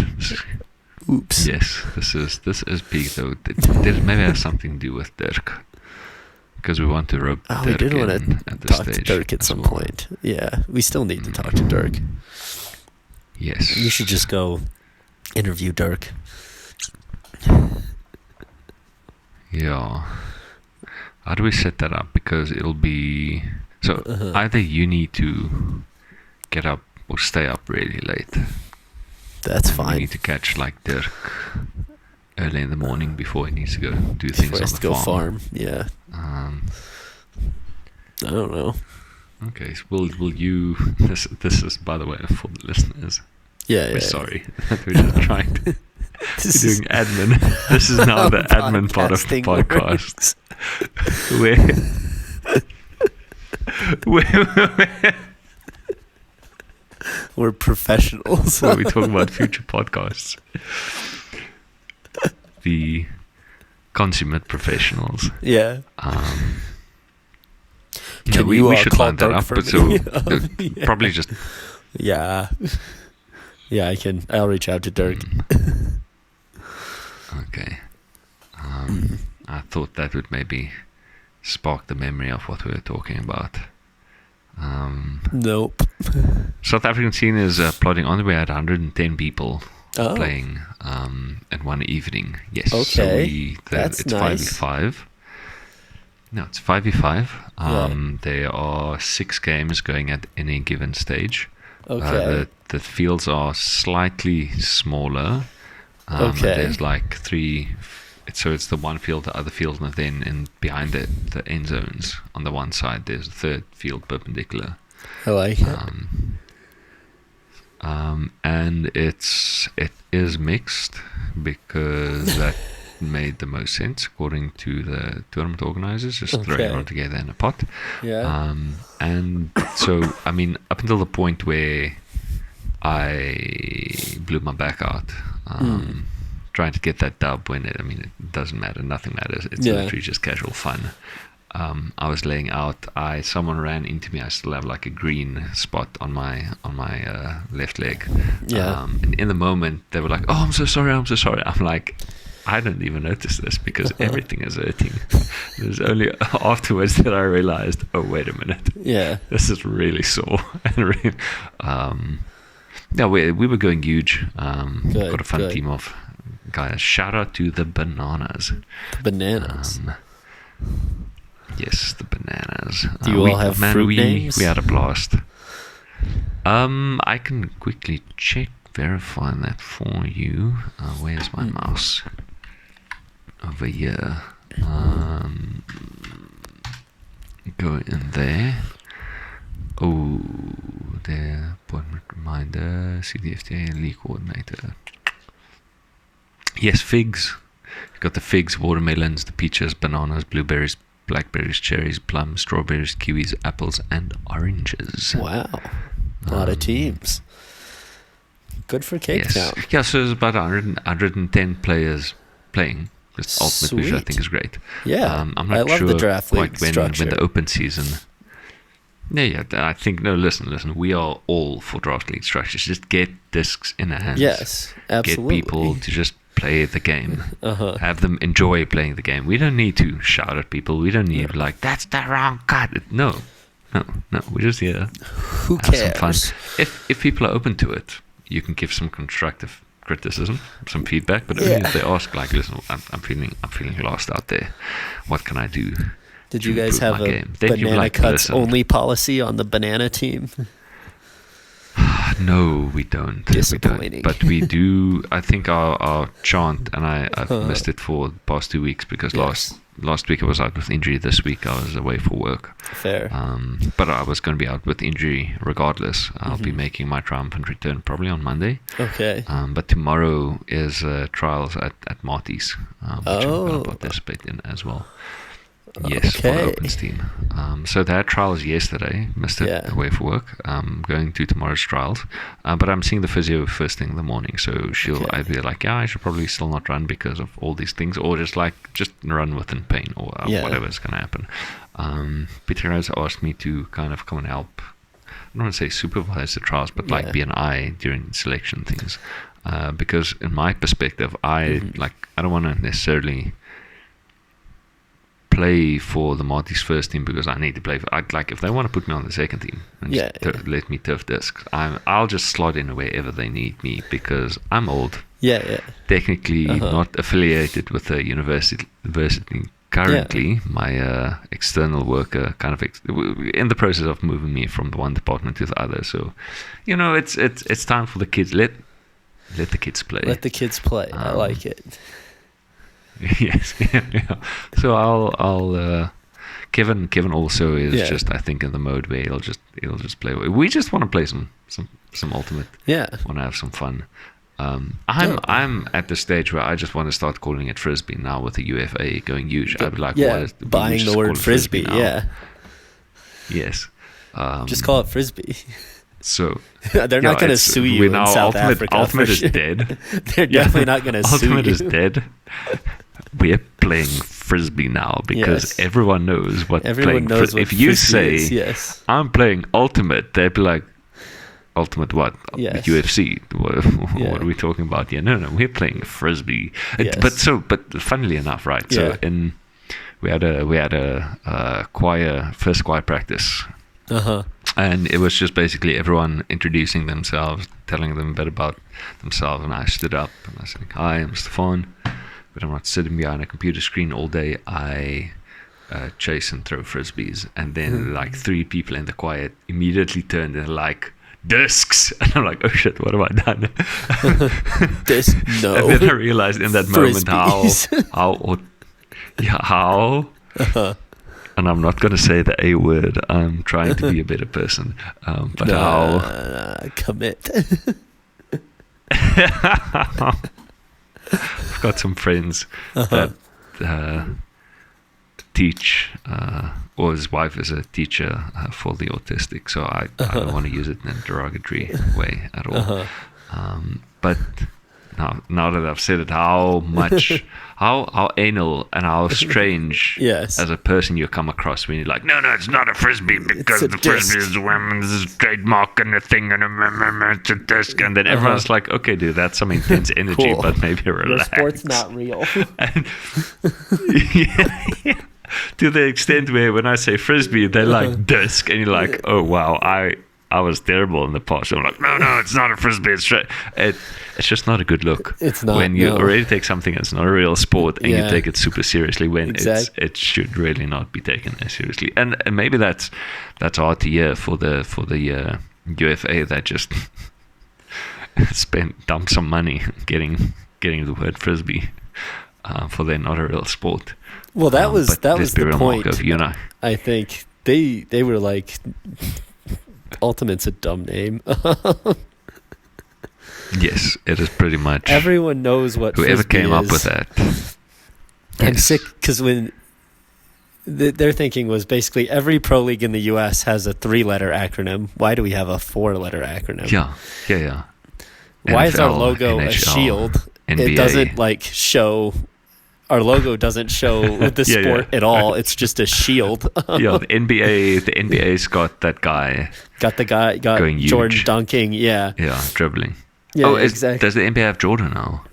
Oops. Yes, this is big though. Did maybe have something to do with Dirk. Because we want to rope Oh, Dirk we did want in to at this talk to stage Dirk at as some well. point. Yeah, we still need to talk to Dirk. Yes. You should just go interview Dirk. Yeah. How do we set that up? Because it'll be... So, either you need to get up or stay up really late. That's You fine. need to catch, like, Dirk early in the morning before he needs to go do things For on us the to go farm. Yeah. Um, I don't know. okay, so will you... This is, by the way, for the listeners. Yeah. We're sorry. We're just trying to... This We're is doing admin. This is now how the admin part of the podcasting podcast. We're professionals. Where we talk about future podcasts. The consummate professionals. Yeah. Yeah, we should call line that Dirk up, for but me? so Yeah. probably just Yeah. Yeah, I can. I'll reach out to Dirk. okay. I thought that would maybe spark the memory of what we were talking about. Nope. South African scene is plodding on. We had 110 people Oh. playing in one evening. Yes. Okay. So That's it's nice. 5v5. No, it's 5v5. Yeah. There are 6 games going at any given stage. Okay. The fields are slightly smaller. Okay. There's like 3. So it's the one field, the other field, and then behind the end zones on the one side, there's a third field perpendicular. I like it. And it is mixed because that made the most sense according to the tournament organizers, just throwing it all together in a pot. Yeah. And so, I mean, up until the point where I blew my back out, trying to get that dub when it doesn't matter, nothing matters. It's literally just casual fun. I was laying out. Someone ran into me. I still have like a green spot on my left leg. Yeah. And in the moment, they were like, "Oh, I'm so sorry. I'm so sorry." I'm like, I didn't even notice this because everything is hurting. It was only afterwards that I realized, oh, wait a minute. Yeah. This is really sore. Yeah, we were going huge. Got a fun team of guys. Shout out to the Bananas. Bananas. Yes, the Bananas. Do you all have fruit names? We had a blast. I can quickly verify that for you. Where's my mouse? Over here. Go in there. Oh, there. Appointment reminder. CDFTA league coordinator. Yes, figs. You've got the figs, watermelons, the peaches, bananas, blueberries, blackberries, cherries, plums, strawberries, kiwis, apples, and oranges. Wow. A lot of teams. Good for Cape Town. Yeah, so there's about 110 players playing. Just Ultimate, which I think is great. Yeah. I'm not I love sure the draft league quite structure. when the open season. Yeah, I think, no, listen, we are all for draft league structures. Just get discs in their hands. Yes, absolutely. Get people to just play the game. Uh-huh. Have them enjoy playing the game. We don't need to shout at people. We don't need like, that's the wrong cut. No. We're just here. Who have cares? some fun. If people are open to it, you can give some constructive criticism, some feedback, but only if they ask, like, listen, I'm feeling lost out there. What can I do? Did you guys have a game? Then banana cuts only policy on the banana team? No, we don't. Disappointing. But we do. I think our chant, and I've missed it for the past 2 weeks because last week I was out with injury. This week I was away for work. Fair. But I was going to be out with injury regardless. I'll be making my triumphant return probably on Monday. Okay. But tomorrow is trials at Marty's, which I'm going to participate in as well. Yes, for the Opens team. So they had trials yesterday. Missed it away for work. Going to tomorrow's trials. But I'm seeing the physio first thing in the morning. So she'll either be like, I should probably still not run because of all these things, or just run within pain, or whatever's going to happen. Peter has asked me to kind of come and help. I don't want to say supervise the trials, but like be an eye during selection things. Because in my perspective, I don't want to necessarily play for the Marty's first team because I need to play if they want to put me on the second team and let me turf discs, I'll just slot in wherever they need me because I'm old. Technically not affiliated with the university currently. My external worker kind of in the process of moving me from the one department to the other, so it's time for the kids. Let the kids play. I like it. Yes, yeah. So I'll Kevin also is just, I think, in the mode where he'll just play. We just want to play some ultimate. Want to have some fun. I'm at the stage where I just want to start calling it frisbee now with the UFA going huge. I'd be like, buying the word frisbee. Yes. Just call it frisbee. So they're not going to sue you in South Africa. Ultimate is dead. They're definitely not going to sue you. Ultimate is dead. We're playing frisbee now because everyone knows what everyone playing knows what if you say is, I'm playing ultimate, they'd be like, ultimate what? UFC. What are we talking about here? No, we're playing frisbee. But funnily enough, right? So we had a first choir practice. And it was just basically everyone introducing themselves, telling them a bit about themselves, and I stood up and I was like, hi, I'm Stefan, but I'm not sitting behind a computer screen all day. I chase and throw frisbees. And then like 3 people in the choir immediately turned and like, discs. And I'm like, oh shit, what have I done? No. And then I realized in that moment how and I'm not going to say the A word. I'm trying to be a better person. But commit. I've got some friends that teach, or his wife is a teacher for the autistic, so I don't want to use it in a derogatory way at all. But now that I've said it, how anal and how strange as a person you come across when you're like, no, it's not a frisbee because the frisbee is a women's trademark and a thing and it's a disc. And then everyone's like, okay, dude, that's some intense energy, but maybe relax. Your sport's not real. And, to the extent where when I say frisbee, they're like disc, and you're like, oh wow, I was terrible in the past. I'm like, no, it's not a frisbee. It's just not a good look. It's not. When you already take something that's not a real sport and you take it super seriously when it should really not be taken as seriously. And maybe that's hard to hear for the UFA that just dumped some money getting the word frisbee for they're not a real sport. Well, that was the point. Of, I think they were like, Ultimate's a dumb name. Yes, it is pretty much. Everyone knows what whoever frisbee came is. up with that. I'm sick because when their thinking was basically every pro league in the U.S. has a 3-letter acronym. Why do we have a 4-letter acronym? Yeah. Why is our NFL, logo NHL, a shield? NBA. It doesn't show. Our logo doesn't show the sport at all. It's just a shield. The NBA's got that guy. Got going Jordan huge. Dunking. Yeah, dribbling. Yeah, exactly. Does the NBA have Jordan now?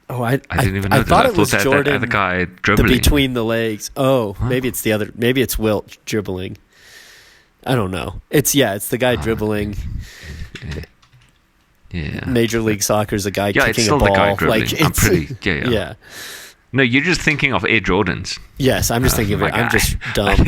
Oh, I didn't even know I thought it was that Jordan. The guy dribbling. The between the legs. Oh, maybe it's the other. Maybe it's Wilt dribbling. I don't know. It's the guy dribbling. Yeah. Major League Soccer is a guy Yeah, it's kicking still a ball. the guy dribbling. Like I'm it's pretty. Yeah. yeah. No, you're just thinking of Air Jordans. Yes, I'm just thinking of my it. I'm guy. just dumb.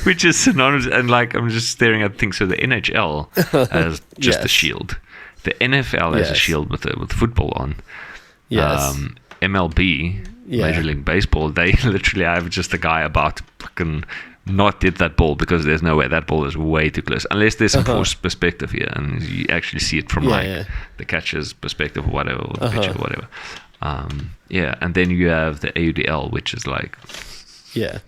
which is synonymous, and like I'm just staring at things. So the NHL as just a Yes. shield, the NFL as a Yes. shield with football on. Yes. MLB, Yeah. Major League Baseball, they literally have just a guy about to fucking not hit that ball because there's no way that ball is way too close, unless there's some forced perspective here and you actually see it from the catcher's perspective or whatever, or the pitcher or whatever. Yeah, and then you have the AUDL, which is like Yeah.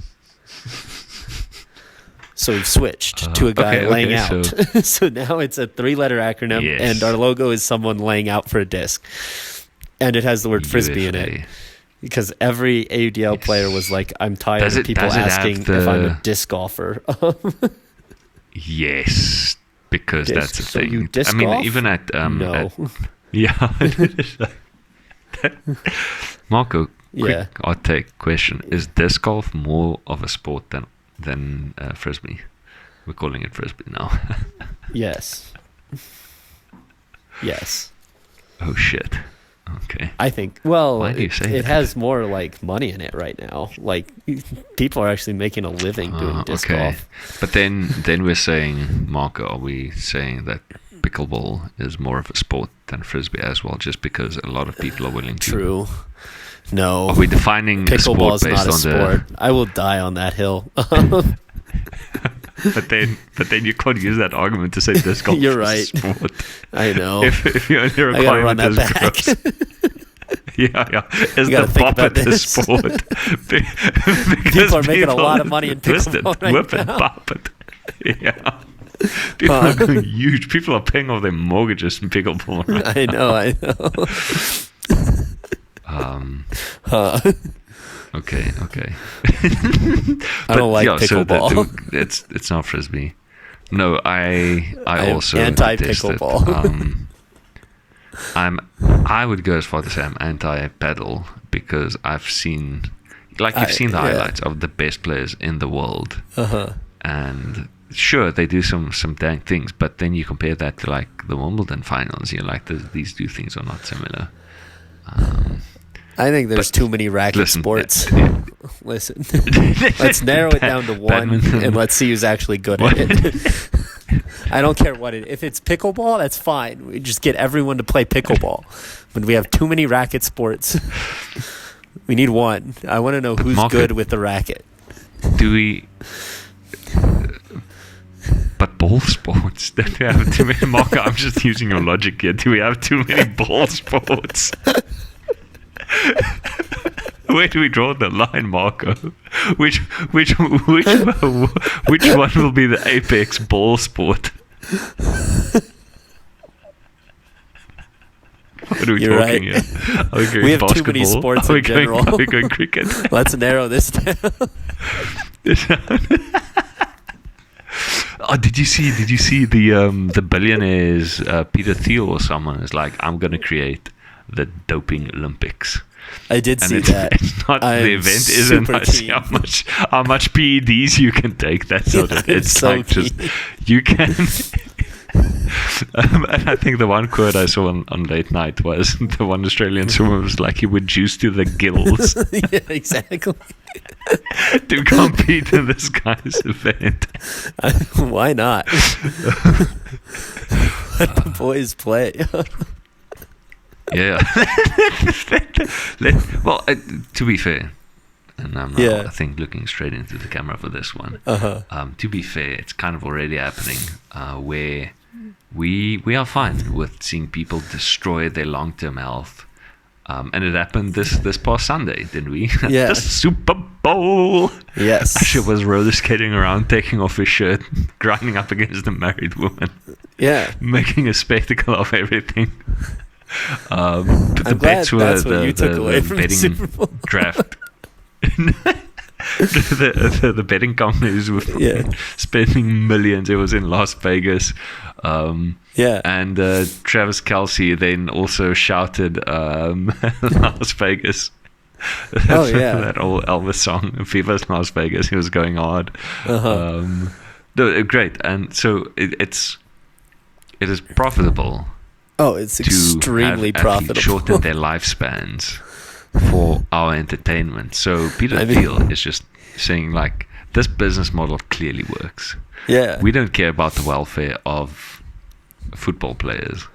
So we've switched to a guy laying out. So now it's a 3-letter acronym, Yes. and our logo is someone laying out for a disc. And it has the word frisbee in it. Because every AUDL player was like, I'm tired of people asking if I'm a disc golfer. Yes, because Disc. that's the So thing. you disc I mean, golf? even at No. yeah. Marco, quick Yeah. hot take question: is disc golf more of a sport than frisbee? We're calling it frisbee now. Yes. Yes. Oh shit. Okay. I think, well, Why do you say it that? has more like money in it right now. Like people are actually making a living doing disc golf. But then we're saying, Marco, are we saying that pickleball is more of a sport than frisbee as well, just because a lot of people are willing to? True. No. Are we defining a sport Pickleball is based not a on sport. I will die on that hill. But then you can't use that argument to say disc golf You're is right. a sport. I know. If your only I gotta run requirement that is back. gross. Yeah. Is gotta the think pop about at the this. sport? People are making a lot of money in twist it, pickleball right whip it, now. pop it. Yeah. People are going huge. People are paying off their mortgages in pickleball right I know. Okay. I don't like pickleball. So it's not frisbee. No, I am also anti-pickleball. I would go as far to say I'm anti-paddle because I've seen, you've seen the highlights of the best players in the world, and sure they do some dang things, but then you compare that to like the Wimbledon finals, you're like these two things are not similar. I think there's too many racket sports. Listen, let's narrow it down to one, and let's see who's actually good at it. I don't care what it. If it's pickleball, that's fine. We just get everyone to play pickleball. But we have too many racket sports. We need one. I want to know who's good with the racket. Do we? But ball sports, don't we have too many? Marco, I'm just using your logic here. Do we have too many ball sports? Where do we draw the line, Marco? Which one will be the apex ball sport? What are we You're talking right. here? Are we going We have basketball? too many sports Are in general. Are we going cricket? Let's narrow this down. Oh, did you see the billionaires Peter Thiel or someone is like, I'm going to create the doping Olympics. I did And see that. It's not the event isn't see how much PEDs you can take. That's not it. It's so like just you can. And I think the one quote I saw on late night was the one Australian swimmer was like, he would juice to the gills Yeah, exactly. to compete in this guy's event. Why not? Let the boys play. Yeah. Well, to be fair, and I'm I think looking straight into the camera for this one. To be fair, it's kind of already happening where we are fine with seeing people destroy their long-term health. And it happened this past Sunday, didn't we? Yeah. The Super Bowl. Yes. Usher was roller skating around, taking off his shirt, grinding up against a married woman. Yeah. Making a spectacle of everything. But the I'm glad bets were that's what you took away the from the betting Super Bowl. draft. the betting companies were spending millions. It was in Las Vegas. And Travis Kelce then also shouted Las Vegas. Oh yeah, that old Elvis song, "Viva's Las Vegas." He was going hard. No, great. And so it is profitable. Oh, it's extremely to have profitable. shorten their lifespans for our entertainment. So Peter Thiel is just saying, like, this business model clearly works. Yeah. We don't care about the welfare of football players.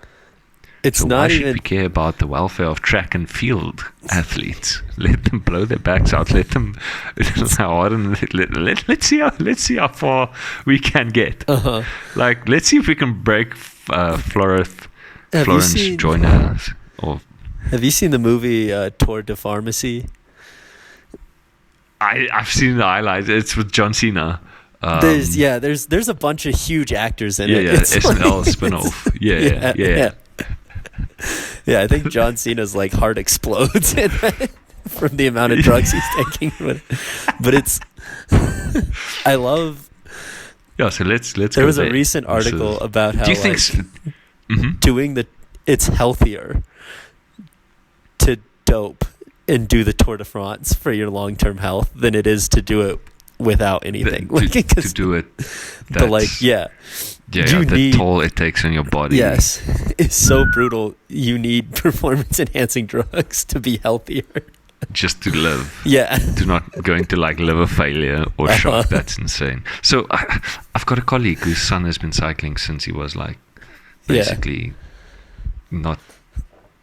It's so not why even. should we care about the welfare of track and field athletes? Let them blow their backs out. Let them hard and let's see how far we can get. Like, let's see if we can break Florence Joyner. Or have you seen the movie Tour de Pharmacy? I've seen the highlights. It's with John Cena. There's a bunch of huge actors in it. Yeah, SNL spin-off. Yeah. Yeah, I think John Cena's like heart explodes from the amount of drugs he's taking. But it's, I love. Yeah, so let's. There was a recent article about how. Do you think it's healthier to dope and do the Tour de France for your long-term health than it is to do it without anything? To do it. The toll it takes on your body. Yes, it's so brutal. You need performance-enhancing drugs to be healthier. Just to live. Yeah. To not go into like liver failure or shock. That's insane. So I've got a colleague whose son has been cycling since he was like basically not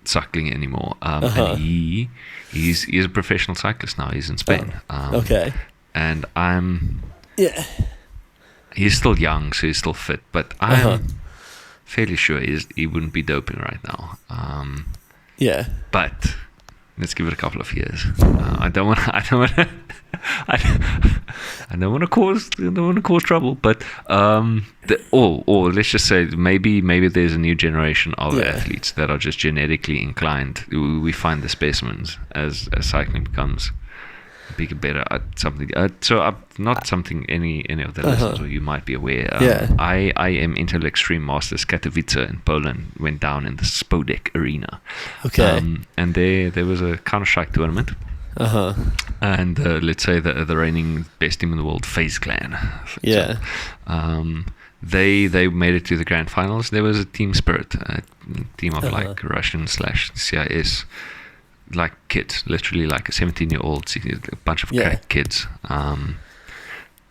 suckling anymore. And he's a professional cyclist now. He's in Spain. Okay. And he's still young, so he's still fit, but I'm fairly sure he wouldn't be doping right now. But let's give it a couple of years. I don't want to cause trouble. But or let's just say maybe there's a new generation of athletes that are just genetically inclined. We find the specimens as cycling becomes bigger, better at something. So not something any of the listeners or you might be aware. I am Intel Extreme Masters Katowice in Poland went down in the Spodek Arena. Okay. And there was a Counter-Strike tournament. And let's say the reigning best team in the world, FaZe Clan. Yeah. So, they made it to the grand finals. There was a team spirit, a team of like Russian/CIS. Like kids, literally like a 17-year-old, a bunch of crack kids,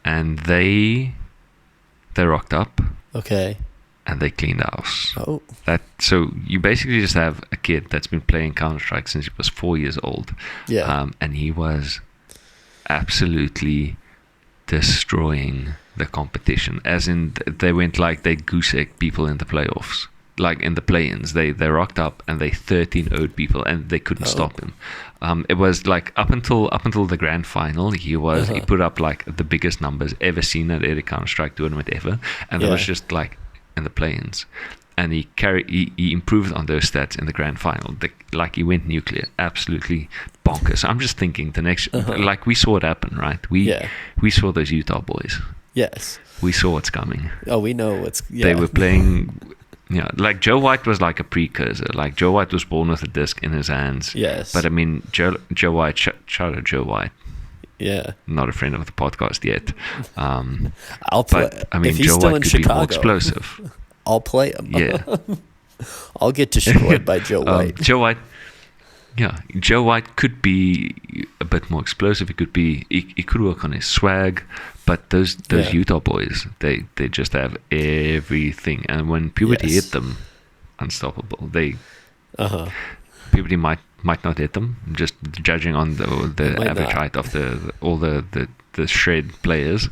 and they rocked up, and they cleaned house. So you basically just have a kid that's been playing Counter-Strike since he was 4 years old, and he was absolutely destroying the competition. As in, they went like they goose-egged people in the playoffs. Like in the play-ins, they rocked up and they 13-0'd people and they couldn't stop him. It was like up until the grand final, he put up like the biggest numbers ever seen at any Counter-Strike tournament ever, and it was just like in the play-ins, and he improved on those stats in the grand final. He went nuclear, absolutely bonkers. So I'm just thinking the next, like we saw it happen, right? We saw those Utah boys. Yes, we saw what's coming. Oh, we know what's. They were playing. Yeah, like Joe White was like a precursor. Like Joe White was born with a disc in his hands. Yes. But I mean, Joe White, shout out Joe White. Yeah. Not a friend of the podcast yet. I'll play. But I mean, if he's Joe still White in could Chicago, be more explosive. I'll play him. Yeah. I'll get destroyed by Joe White. Joe White. Yeah, Joe White could be a bit more explosive. He could work on his swag, but those Utah boys, they just have everything. And when puberty hit them, unstoppable. Puberty might not hit them, just judging on the average height of all the shred players.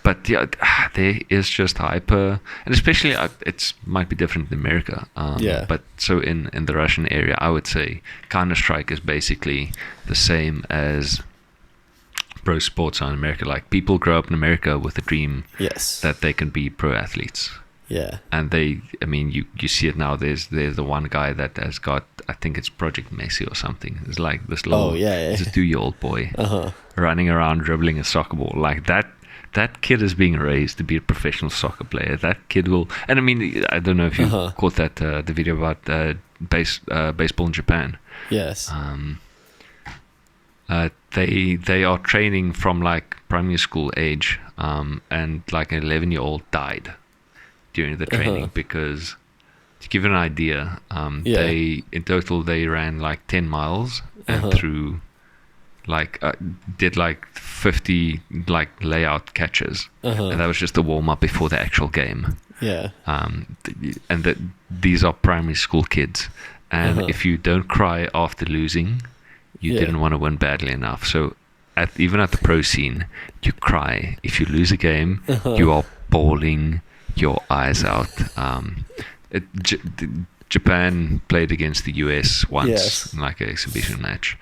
But yeah, there is just hyper, and especially it might be different in America. But so in the Russian area, I would say Counter-Strike is basically the same as pro sports are in America. Like people grow up in America with a dream that they can be pro athletes. Yeah. And you see it now. There's the one guy that has got, I think it's Project Messi or something. It's like this little, it's a 2-year-old boy running around dribbling a soccer ball like that. That kid is being raised to be a professional soccer player. That kid will, and I mean, I don't know if you caught that the video about baseball in Japan. Yes. They are training from like primary school age, and like an 11-year-old died during the training because, to give you an idea, they in total they ran like 10 miles and threw like did like 50 like layout catches, and that was just a warm up before the actual game. And that these are primary school kids, and if you don't cry after losing, you didn't want to win badly enough. So even at the pro scene, you cry if you lose a game. You are bawling your eyes out. Japan played against the US once in like an exhibition match,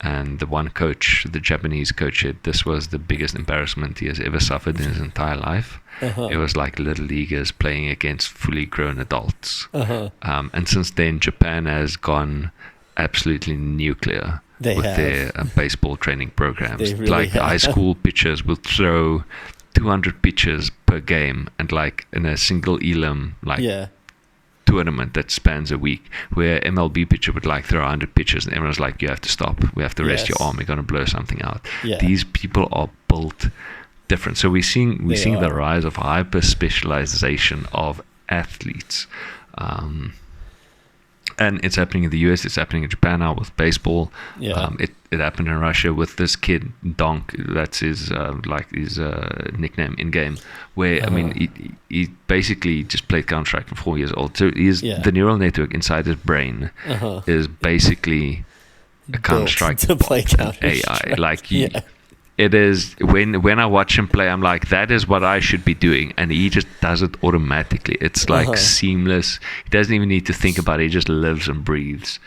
and the one coach, the Japanese coach, said this was the biggest embarrassment he has ever suffered in his entire life. It was like little leaguers playing against fully grown adults. And since then, Japan has gone absolutely nuclear their baseball training programs. Like the high school pitchers will throw 200 pitches per game, and like in a single elim tournament that spans a week, where MLB pitcher would like throw 100 pitches and everyone's like, you have to stop, we have to rest your arm, we're going to blow something out. These people are built different. So we're seeing the rise of hyper specialization of athletes, and it's happening in the US, it's happening in Japan now with baseball. It happened in Russia with this kid Donk, that's his nickname in game, where I mean he basically just played Counter-Strike from 4 years old. So the neural network inside his brain is basically a Counter-Strike to play Counter-Strike. AI. Like it is, when I watch him play, I'm like, that is what I should be doing, and he just does it automatically. It's like seamless. He doesn't even need to think about it. He just lives and breathes.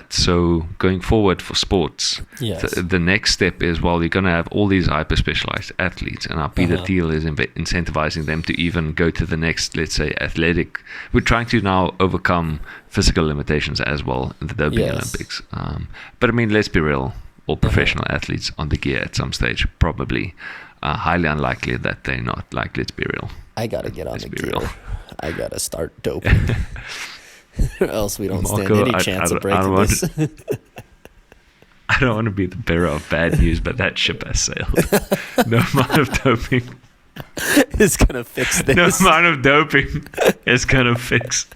So going forward for sports, the next step is, well, you're going to have all these hyper specialized athletes, and our Peter Thiel is incentivizing them to even go to the next, let's say, athletic. We're trying to now overcome physical limitations as well in the doping Olympics. But I mean, let's be real. All professional athletes on the gear at some stage, probably. Highly unlikely that they're not. Like, let's be real. I gotta get on the gear. I gotta start doping, or else we don't stand any chance of breaking this. I don't want to be the bearer of bad news, but that ship has sailed. No amount of doping is gonna fix this. No amount of doping is gonna fix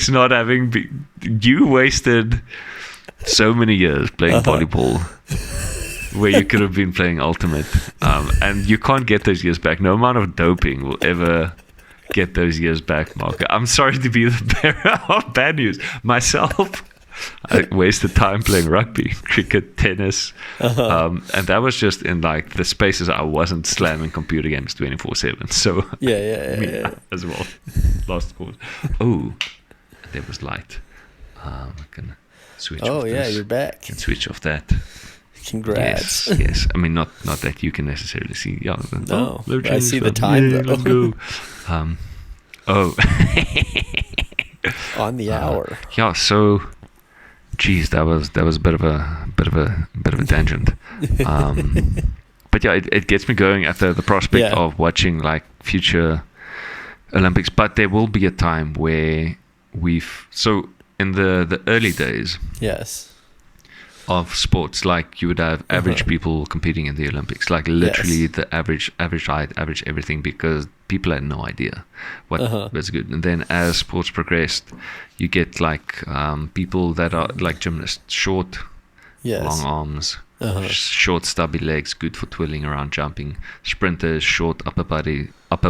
not having. You wasted so many years playing volleyball, where you could have been playing ultimate, and you can't get those years back. No amount of doping will ever get those years back, Mark. I'm sorry to be the bearer of bad news. Myself, I wasted time playing rugby, cricket, tennis, and that was just in like the spaces I wasn't slamming computer games 24/7. So as well. Last course. Oh, there was light. I can switch off this. You're back. Can switch off that. Congrats. Yes. I mean, not that you can necessarily see. No, I see the time though. Let's go. On the hour. So, geez, that was a bit of a tangent. But it gets me going at the prospect of watching like future Olympics. But there will be a time where in the early days of sports, like you would have average people competing in the Olympics, like literally the average height, average everything, because people had no idea what was good. And then as sports progressed, you get like people that are like gymnasts, short, long arms, short stubby legs, good for twirling around, jumping. Sprinters, short upper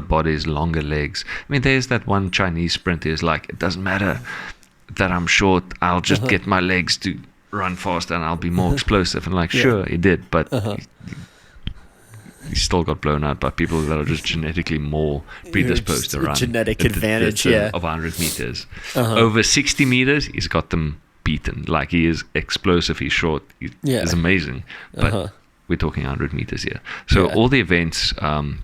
bodies, longer legs. I mean, there's that one Chinese sprinter is like, it doesn't matter that I'm short, I'll just get my legs to run fast and I'll be more explosive. And like, sure, he did, but he still got blown out by people that are just genetically more predisposed to run. Genetic advantage, of 100 meters. Over 60 meters, he's got them beaten. Like, he is explosive, he's short, he's amazing. But we're talking 100 meters here. So all the events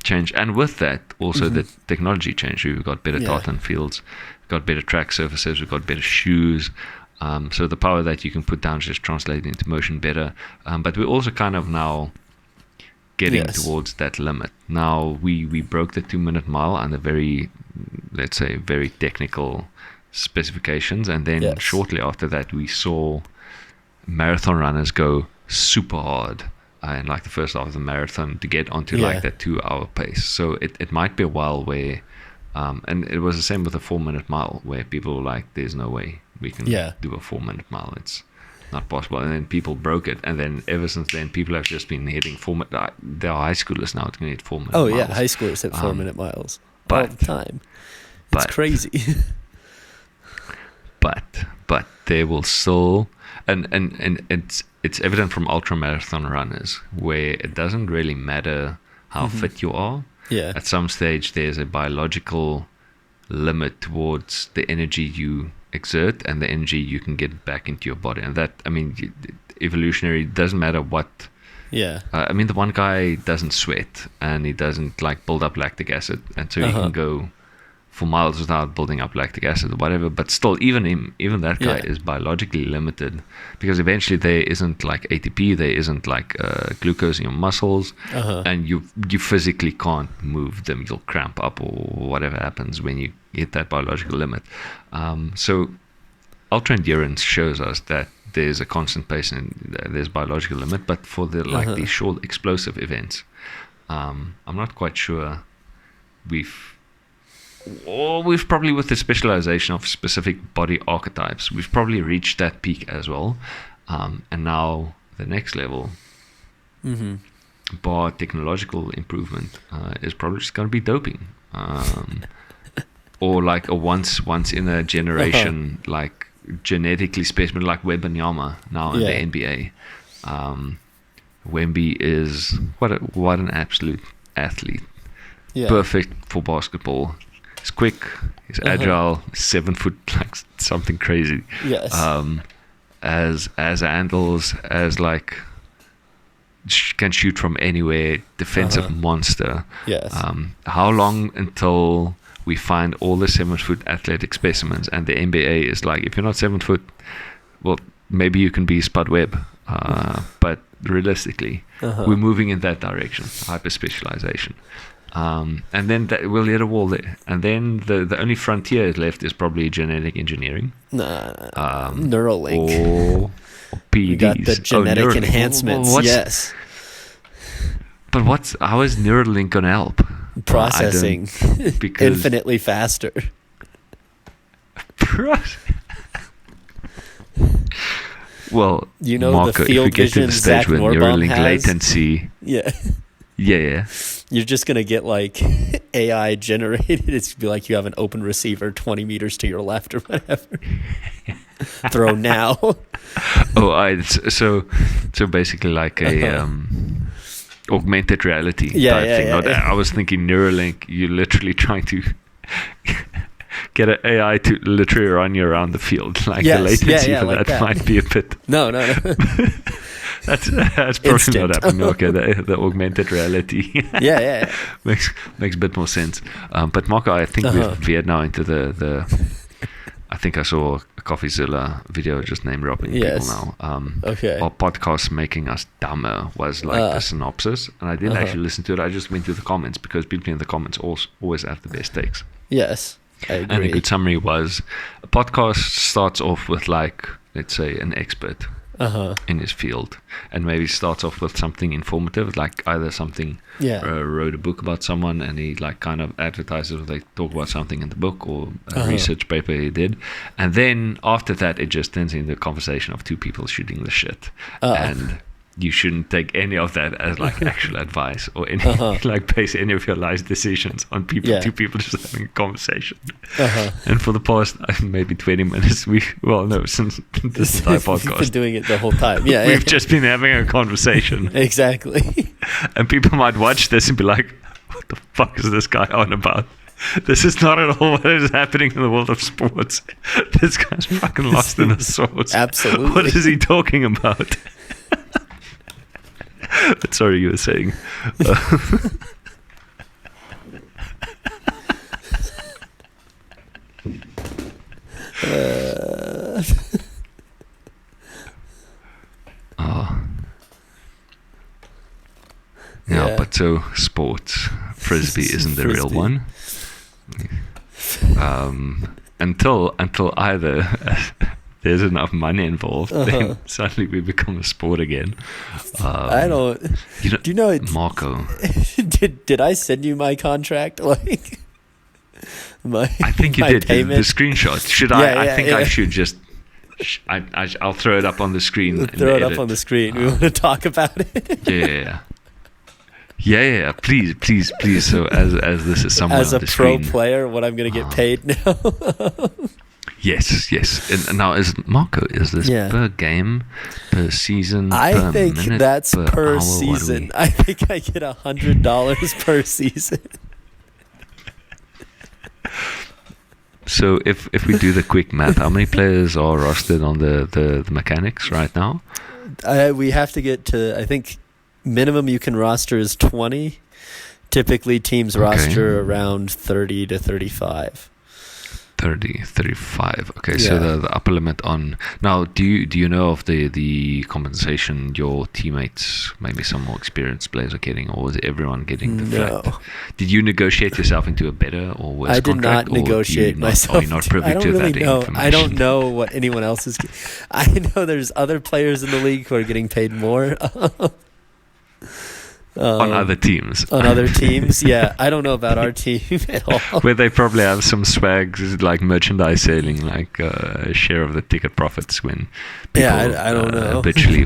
change. And with that, also the technology changed. We've got better tartan fields, we've got better track surfaces, we've got better shoes. So the power that you can put down is just translating into motion better. But we're also kind of now getting towards that limit. Now we broke the 2-minute mile under very technical specifications, and then shortly after that we saw marathon runners go super hard in like the first half of the marathon to get onto like that 2-hour pace. So it might be a while where, and it was the same with the 4-minute mile, where people were like, "There's no way we can do a 4-minute mile. It's not possible." And then people broke it, and then ever since then, people have just been hitting 4-minute. There are high schoolers now going to hit 4-minute. Oh miles. Yeah, high schoolers hit 4-minute miles all the time. It's crazy. but they will still, and it's evident from ultramarathon runners where it doesn't really matter how fit you are. Yeah. At some stage, there's a biological limit towards the energy you exert and the energy you can get back into your body. And that, I mean, evolutionary, doesn't matter what. Yeah. I mean, the one guy doesn't sweat and he doesn't like build up lactic acid, and so he can go for miles without building up lactic acid or whatever. But still, even that guy is biologically limited, because eventually there isn't like ATP, there isn't like glucose in your muscles, and you physically can't move them. You'll cramp up or whatever happens when you hit that biological limit. So ultra endurance shows us that there's a constant pace and there's biological limit, but for the these short explosive events, I'm not quite sure we've probably, with the specialization of specific body archetypes, we've probably reached that peak as well. And now the next level, bar technological improvement, is probably just going to be doping, or like a once in a generation like genetically specimen, like Wembanyama now in the NBA. Wemby is what an absolute athlete. Perfect for basketball. He's quick, he's agile, 7 foot, like something crazy. Yes. As handles, as like can shoot from anywhere, defensive monster. Yes. How long until we find all the 7 foot athletic specimens, and the NBA is like, if you're not 7 foot, well, maybe you can be Spud Webb, but realistically, we're moving in that direction, hyper specialization. And then we'll hit a wall there. And then the only frontier left is probably genetic engineering. Neuralink. Or PEDs. We got the genetic enhancements, yes. But how is Neuralink going to help? Processing infinitely faster. Well, you know, Marco, the field if we get vision to the stage where Neuralink latency... Yeah. You're just going to get like AI generated. It's going to be like you have an open receiver 20 meters to your left or whatever. Throw now. So basically like a augmented reality type thing. I was thinking Neuralink, you're literally trying to get an AI to literally run you around the field. Like the latency for that might be a bit... No. That's probably Instant. not happening. Okay, the augmented reality. makes a bit more sense. But Marco, I think we've veered now into the I think I saw a CoffeeZilla video just name dropping people now. Our podcast making us dumber was like the synopsis, and I didn't actually listen to it. I just went through the comments, because people in the comments always have the best takes. Yes, I agree. And a good summary was, a podcast starts off with like, let's say, an expert in his field, and maybe starts off with something informative, like either something wrote a book about someone and he like kind of advertises, or they talk about something in the book, or a research paper he did, and then after that it just turns into a conversation of two people shooting the shit, and you shouldn't take any of that as like actual advice or any like base any of your life decisions on two people just having a conversation. And for the past maybe 20 minutes, since this entire podcast, we've been doing it the whole time. We've just been having a conversation. Exactly. And people might watch this and be like, what the fuck is this guy on about? This is not at all what is happening in the world of sports. This guy's fucking lost in the sauce. Absolutely. What is he talking about? Sorry, you were saying. But so sports, frisbee isn't the real one. Until either there's enough money involved, then suddenly we become a sport again. I don't. Do you know it, Marco? Did I send you my contract? Like I think you did. Payment? The screenshot. Should I? I think I should just. I'll throw it up on the screen. Throw it up on the screen. We want to talk about it. Yeah. Please. So as this is somewhere as on a the pro screen, player, what I'm going to get paid now. Yes. And now, is this per game, per season? I think minute, that's per hour? season. I think I get $100 per season. So if we do the quick math, how many players are rostered on the mechanics right now? We have to get to, I think, minimum you can roster is 20. Typically, teams roster around 30 to 35. 30, 35. Okay, so the upper limit on... Now, do you know of the compensation your teammates, maybe some more experienced players, are getting, or is everyone getting the flat? Did you negotiate yourself into a better or worse contract? I did not negotiate myself. Are you not privy to that information? I don't know what anyone else is... I know there's other players in the league who are getting paid more. On other teams. Yeah. I don't know about our team at all. Where they probably have some swag, like merchandise selling, like a share of the ticket profits when people I don't know. habitually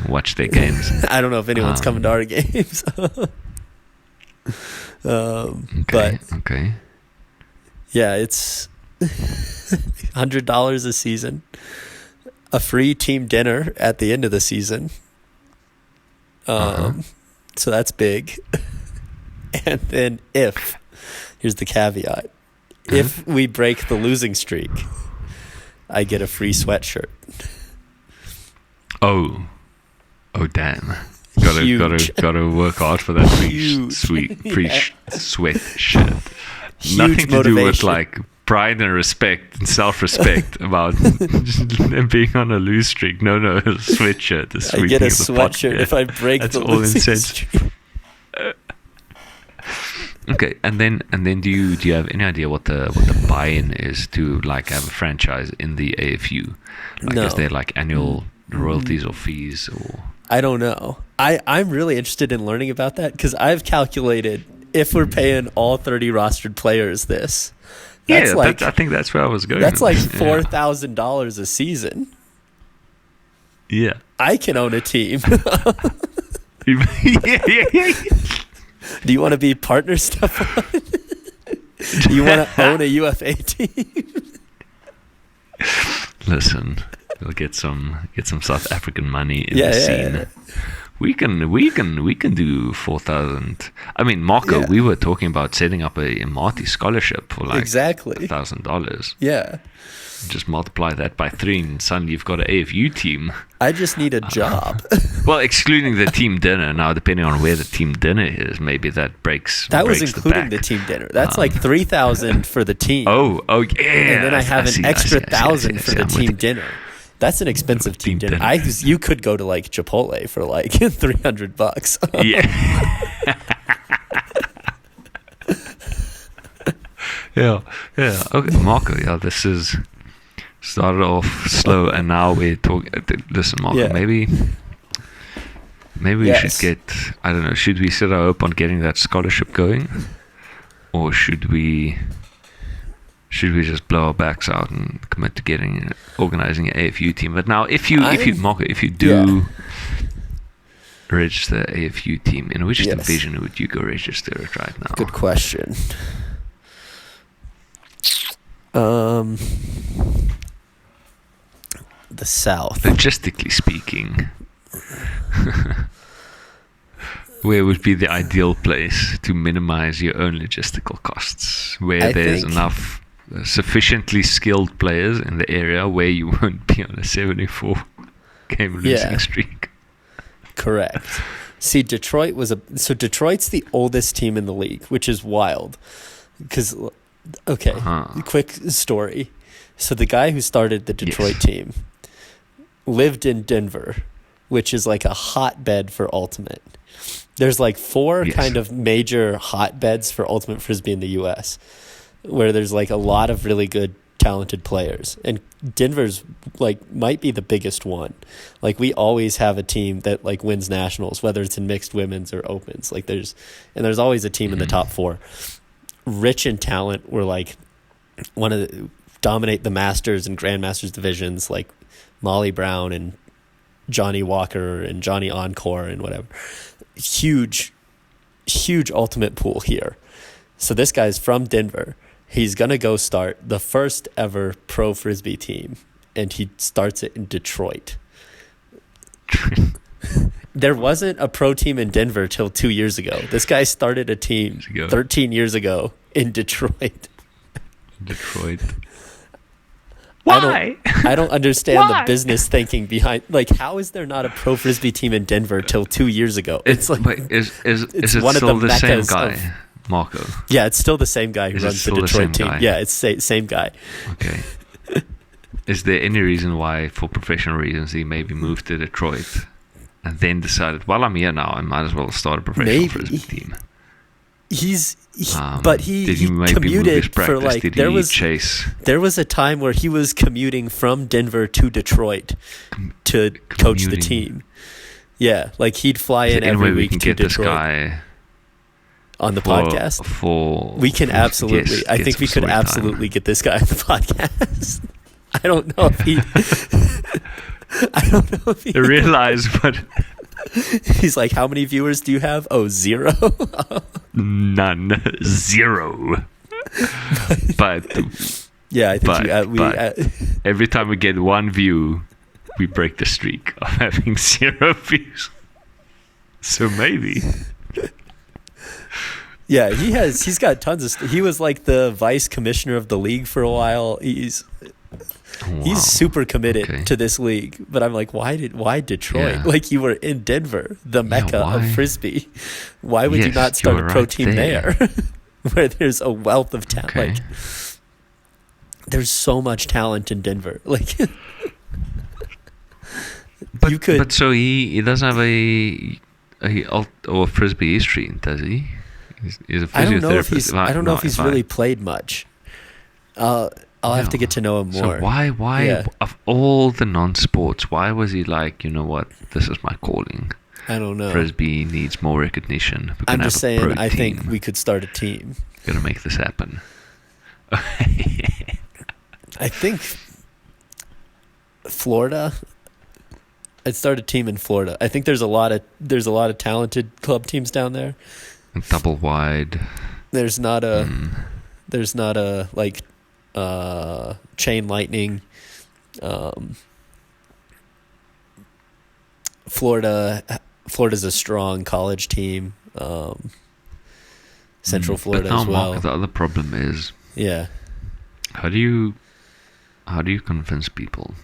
watch their games. I don't know if anyone's coming to our games. Okay. Yeah, it's $100 a season. A free team dinner at the end of the season. So that's big. And then here's the caveat, if we break the losing streak, I get a free sweatshirt. Oh damn. Gotta work hard for that free sweatshirt. Nothing to do with like pride and respect and self-respect about being on a lose streak. No, a sweatshirt. I get a sweatshirt if I break the losing streak. Okay, and then do you have any idea what the buy-in is to like have a franchise in the AFU? Like, is there like annual royalties or fees or? I don't know. I'm really interested in learning about that because I've calculated if we're paying all 30 rostered players this. I think that's where I was going. That's like $4,000 a season. Yeah. I can own a team. Yeah. Do you want to be partner stuff on? Do you want to own a UFA team? Listen, we'll get some South African money in the scene. Yeah. We can do 4,000. I mean, Marco, we were talking about setting up a Marty scholarship for like $1,000. Yeah. Just multiply that by 3 and suddenly you've got an AFU team. I just need a job. Well, excluding the team dinner. Now, depending on where the team dinner is, maybe that breaks. That was including the team dinner. That's like $3,000 for the team. Oh yeah. And then I have an extra $1,000 for the team dinner. That's an expensive team dinner. You could go to like Chipotle for like $300. Yeah. Yeah. Okay, Marco. Yeah, this is started off slow, and now we're talking. Listen, Marco. Maybe we should get. I don't know. Should we set our hope on getting that scholarship going, or should we just blow our backs out and commit to organizing an AFU team? But now, if you do register the AFU team, in which division would you go register it right now? Good question. The South. Logistically speaking, where would be the ideal place to minimize your own logistical costs? Where there's enough sufficiently skilled players in the area where you won't be on a 74-game losing streak. Correct. See, Detroit's the oldest team in the league, which is wild. Because, quick story. So the guy who started the Detroit team lived in Denver, which is like a hotbed for Ultimate. There's like 4 kind of major hotbeds for Ultimate Frisbee in the U.S., where there's like a lot of really good talented players, and Denver's like might be the biggest one. Like we always have a team that like wins nationals, whether it's in mixed women's or opens. Like there's always a team in the top 4. Rich in talent. We're like dominate the Masters and Grandmasters divisions, like Molly Brown and Johnny Walker and Johnny Encore and whatever. Huge ultimate pool here. So this guy's from Denver. He's going to go start the first ever pro Frisbee team, and he starts it in Detroit. There wasn't a pro team in Denver till 2 years ago. This guy started a team 13 years ago in Detroit. Why? I don't understand the business thinking behind. Like, how is there not a pro Frisbee team in Denver till 2 years ago? It's like is it one still of the the same meccas guy, Marco? Yeah, it's still the same guy who runs the Detroit team. Guy? Yeah, it's same guy. Okay. Is there any reason why, for professional reasons, he maybe moved to Detroit and then decided, well, I'm here now, I might as well start a professional Frisbee team? But he commuted for like there was a time where he was commuting from Denver to Detroit to coach the team. Yeah, like he'd fly in every week to Detroit. This guy on the podcast. We can absolutely. I think we could absolutely get this guy on the podcast. I don't know if he. Realize what. He's like, how many viewers do you have? Oh, 0. None. 0. But yeah, I think every time we get 1 view, we break the streak of having 0 views. So maybe. Yeah, he's got tons of. He was like the vice commissioner of the league for a while. He's super committed to this league, but I'm like, why Detroit? Yeah. Like you were in Denver, the mecca of Frisbee. Why would you not start a pro team there? Where there's a wealth of talent. Like, there's so much talent in Denver. Like, But so he doesn't have a Frisbee history, does he? He's a physiotherapist. I don't know if he's really played much. I'll have to get to know him more. So why of all the non-sports, why was he like, you know what, this is my calling? I don't know. Frisbee needs more recognition. I'm just saying, I think we could start a team. Gotta make this happen. I think Florida. I'd start a team in Florida. I think there's a lot of talented club teams down there. And double wide. There's not a like Chain Lightning. Florida's a strong college team. Central Florida as well. Mark, the other problem is, how do you convince people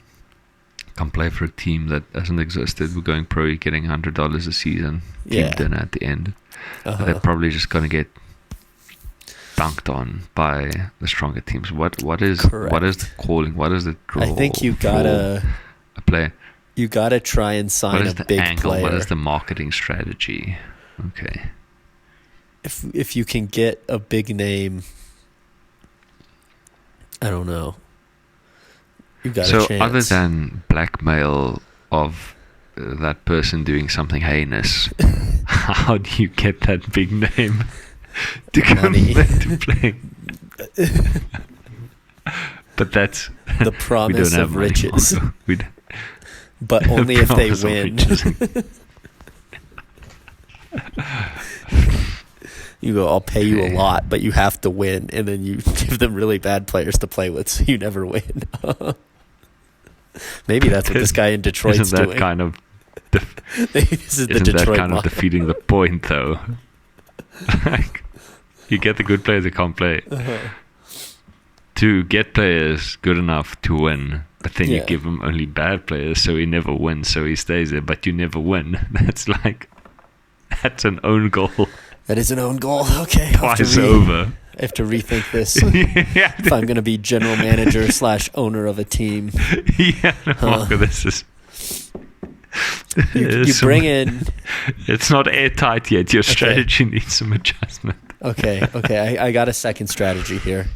come play for a team that hasn't existed? We're going pro, you're getting $100 a season, team dinner at the end. They're probably just going to get dunked on by the stronger teams. What is the calling? What is the draw? I think you gotta a player. You gotta try and sign a big angle? Player. What is the marketing strategy? Okay. If you can get a big name, I don't know. You got a chance. Other than blackmail of that person doing something heinous, how do you get that big name to come to play? But that's the promise of riches. But only if they win. You go, I'll pay you a lot, but you have to win, and then you give them really bad players to play with, so you never win. Maybe that's what this guy in Detroit's doing. Isn't that kind of defeating the point, though? Like, you get the good players that can't play. To get players good enough to win, but then you give him only bad players, so he never wins, so he stays there, but you never win. That's an own goal. That is an own goal. Okay. Twice over. I have to rethink this. If I'm going to be general manager / owner of a team. Marco, this is... You bring in... It's not airtight yet. Your strategy needs some adjustment. Okay. I got a second strategy here.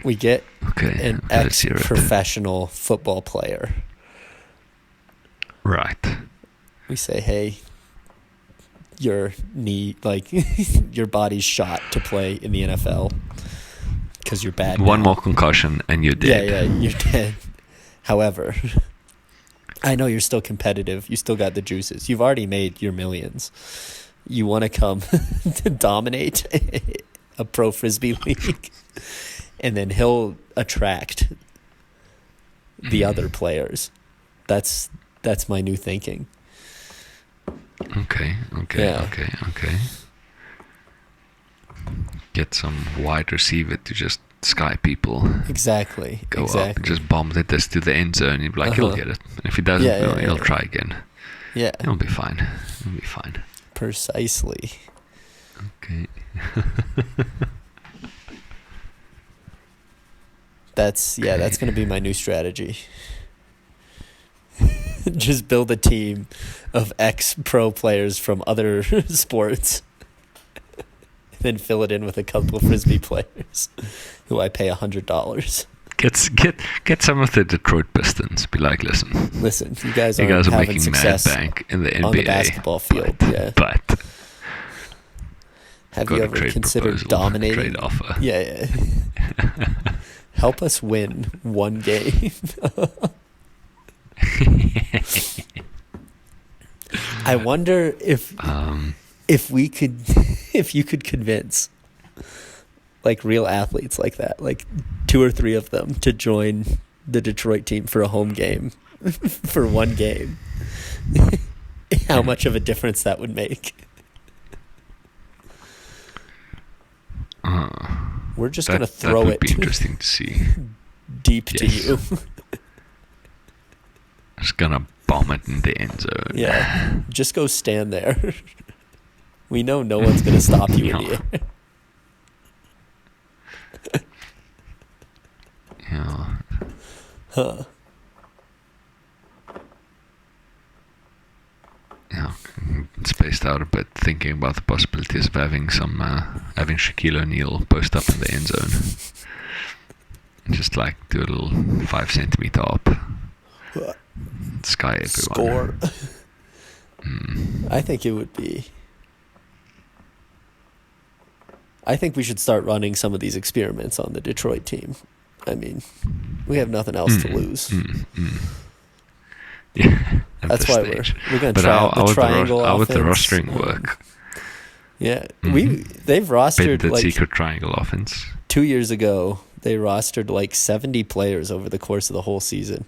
We get an let's hear it. ex-professional football player. Right. We say, hey, your knee, like, your body's shot to play in the NFL because you're bad. One now. more concussion and you're dead. Yeah, you're dead. However, I know you're still competitive. You still got the juices. You've already made your millions. You want to come to dominate a pro frisbee league, and then he'll attract the other players. That's my new thinking. Okay. Get some wide receiver to just sky people. Exactly. Go up and just bomb this to the end zone. You'll be like, he'll get it. And if he doesn't, he'll try again. Yeah. It'll be fine. Precisely. Okay. That's going to be my new strategy. Just build a team of ex-pro players from other sports. Then fill it in with a couple frisbee players who I pay $100. Get some of the Detroit Pistons. Be like, listen, you guys are making mad success bank in the NBA on the basketball field. But have you ever considered dominating? Trade offer. Yeah. Help us win one game. I wonder if you could convince like real athletes like that, like 2 or 3 of them, to join the Detroit team for a home game for one game. How much of a difference that would make. We're just going to throw that would it. Be interesting to see. Deep to you. Just gonna bomb it in the end zone. Yeah, just go stand there. We know no one's gonna stop you in the air. Yeah. Huh. Yeah, spaced out a bit, thinking about the possibilities of having Shaquille O'Neal post up in the end zone. Just like do a little 5 centimeter up. Sky everyone. Score. I think it would be. I think we should start running some of these experiments on the Detroit team. I mean, we have nothing else to lose. Yeah, that's why stage. we're going to try the triangle how offense. would the rostering work? Yeah, they've rostered the like secret triangle offense. 2 years ago. They rostered like 70 players over the course of the whole season.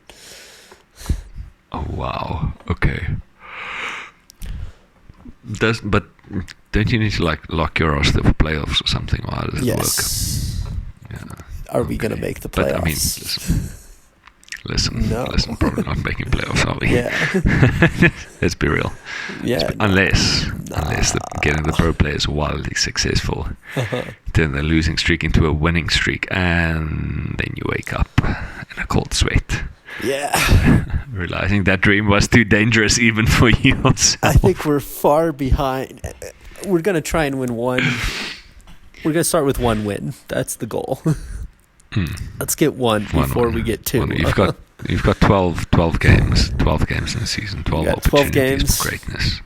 Oh wow! Okay. But don't you need to like lock your roster for playoffs or something? Or how does it work? Yeah. Are we going to make the playoffs? But I mean, listen. No. Probably not making playoffs, are we? Yeah. Let's be real. Yeah. Unless getting the pro players wildly successful, turn the losing streak into a winning streak, and then you wake up in a cold sweat. Yeah. Realizing that dream was too dangerous even for yourself. I think we're far behind. We're going to try and win one. We're going to start with one win. That's the goal. Let's get one before we get 2. You've got 12 games. 12 games in the season. 12 opportunities 12 games. For greatness.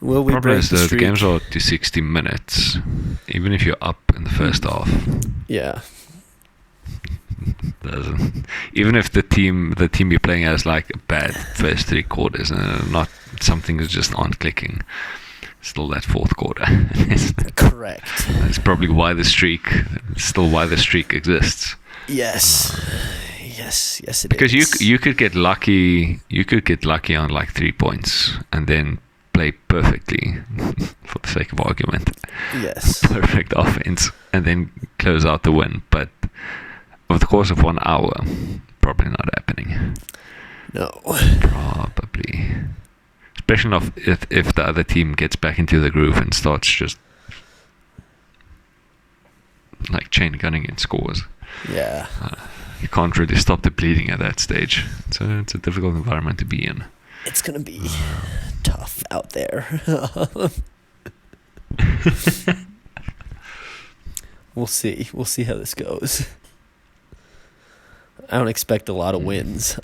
Will we break the streak? The games are to 60 minutes. Even if you're up in the first half. Yeah. Even if the team you're playing has like a bad first 3 quarters and not something is just aren't clicking, still that 4th quarter. Correct. That's probably why the streak exists. Yes. Yes, it is. Because you could get lucky. You could get lucky on like 3 points and then play perfectly, for the sake of argument. Yes. Perfect offense and then close out the win, but over the course of 1 hour, probably not happening. No. Probably. Especially if the other team gets back into the groove and starts just like chain gunning in scores. Yeah. You can't really stop the bleeding at that stage. So it's a difficult environment to be in. It's going to be tough out there. We'll see. We'll see how this goes. I don't expect a lot of wins.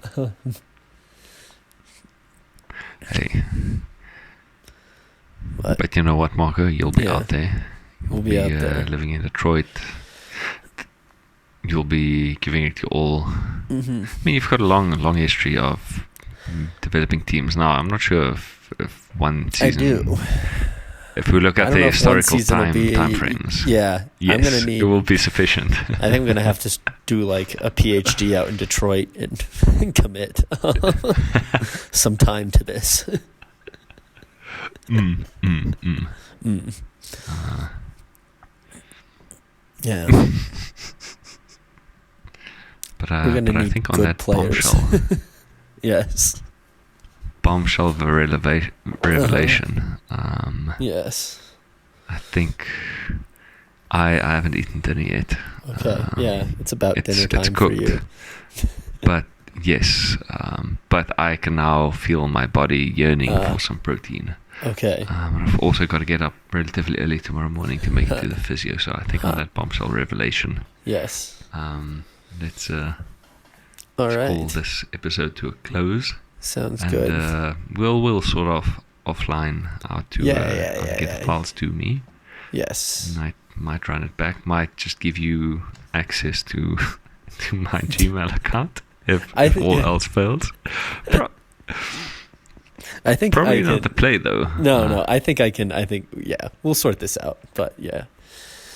Hey. But you know what, Marco? You'll be out there. We'll be out there. Living in Detroit. You'll be giving it your all. Mm-hmm. I mean, you've got a long history of developing teams. Now, I'm not sure if one season... I do. If we look at the historical time frames, yes, I'm gonna need, it will be sufficient. I think I'm gonna have to do like a PhD out in Detroit and commit some time to this. Yeah. But I think on that players. bombshell, yes, bombshell of a revelation. Yes. I think I haven't eaten dinner yet. Okay. Yeah, it's about dinner time for you. But yes, but I can now feel my body yearning for some protein. Okay. I've also got to get up relatively early tomorrow morning to make it to the physio. So I think on that bombshell revelation. Yes. Let's call this episode to a close. Sounds good. We'll sort of offline how to get the files to me. Yes. And I might run it back. Might just give you access to my Gmail account if all else fails. I think probably not the play though. No. I think we'll sort this out. But yeah.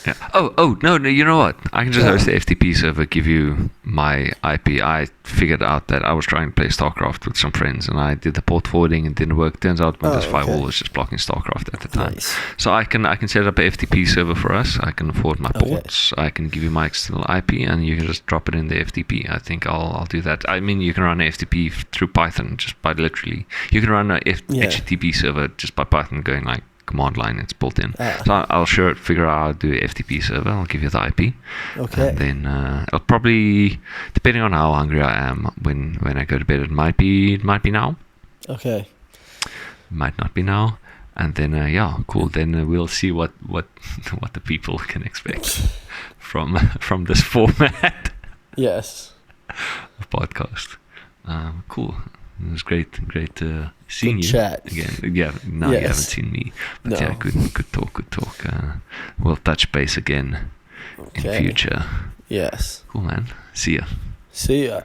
Yeah. Oh, no, you know what? I can just host the FTP server, give you my IP. I figured out that I was trying to play StarCraft with some friends, and I did the port forwarding and it didn't work. Turns out Windows Firewall was just blocking StarCraft at the time. Nice. So I can set up a FTP server for us. I can forward my ports. I can give you my external IP, and you can just drop it in the FTP. I think I'll do that. I mean, you can run a FTP through Python just by literally. You can run a HTTP server just by Python going like command line. It's built in. So I'll figure out how to do FTP server. I'll give you the IP. Okay. And then I'll probably, depending on how hungry I am when I go to bed, it might be now. Okay. Might not be now. And then cool. Then we'll see what the people can expect from this format. Yes. Of podcast. Cool. It was great seeing good you chat again. Yeah, you haven't seen me, but good talk. We'll touch base again in future. Yes. Cool, man. See ya.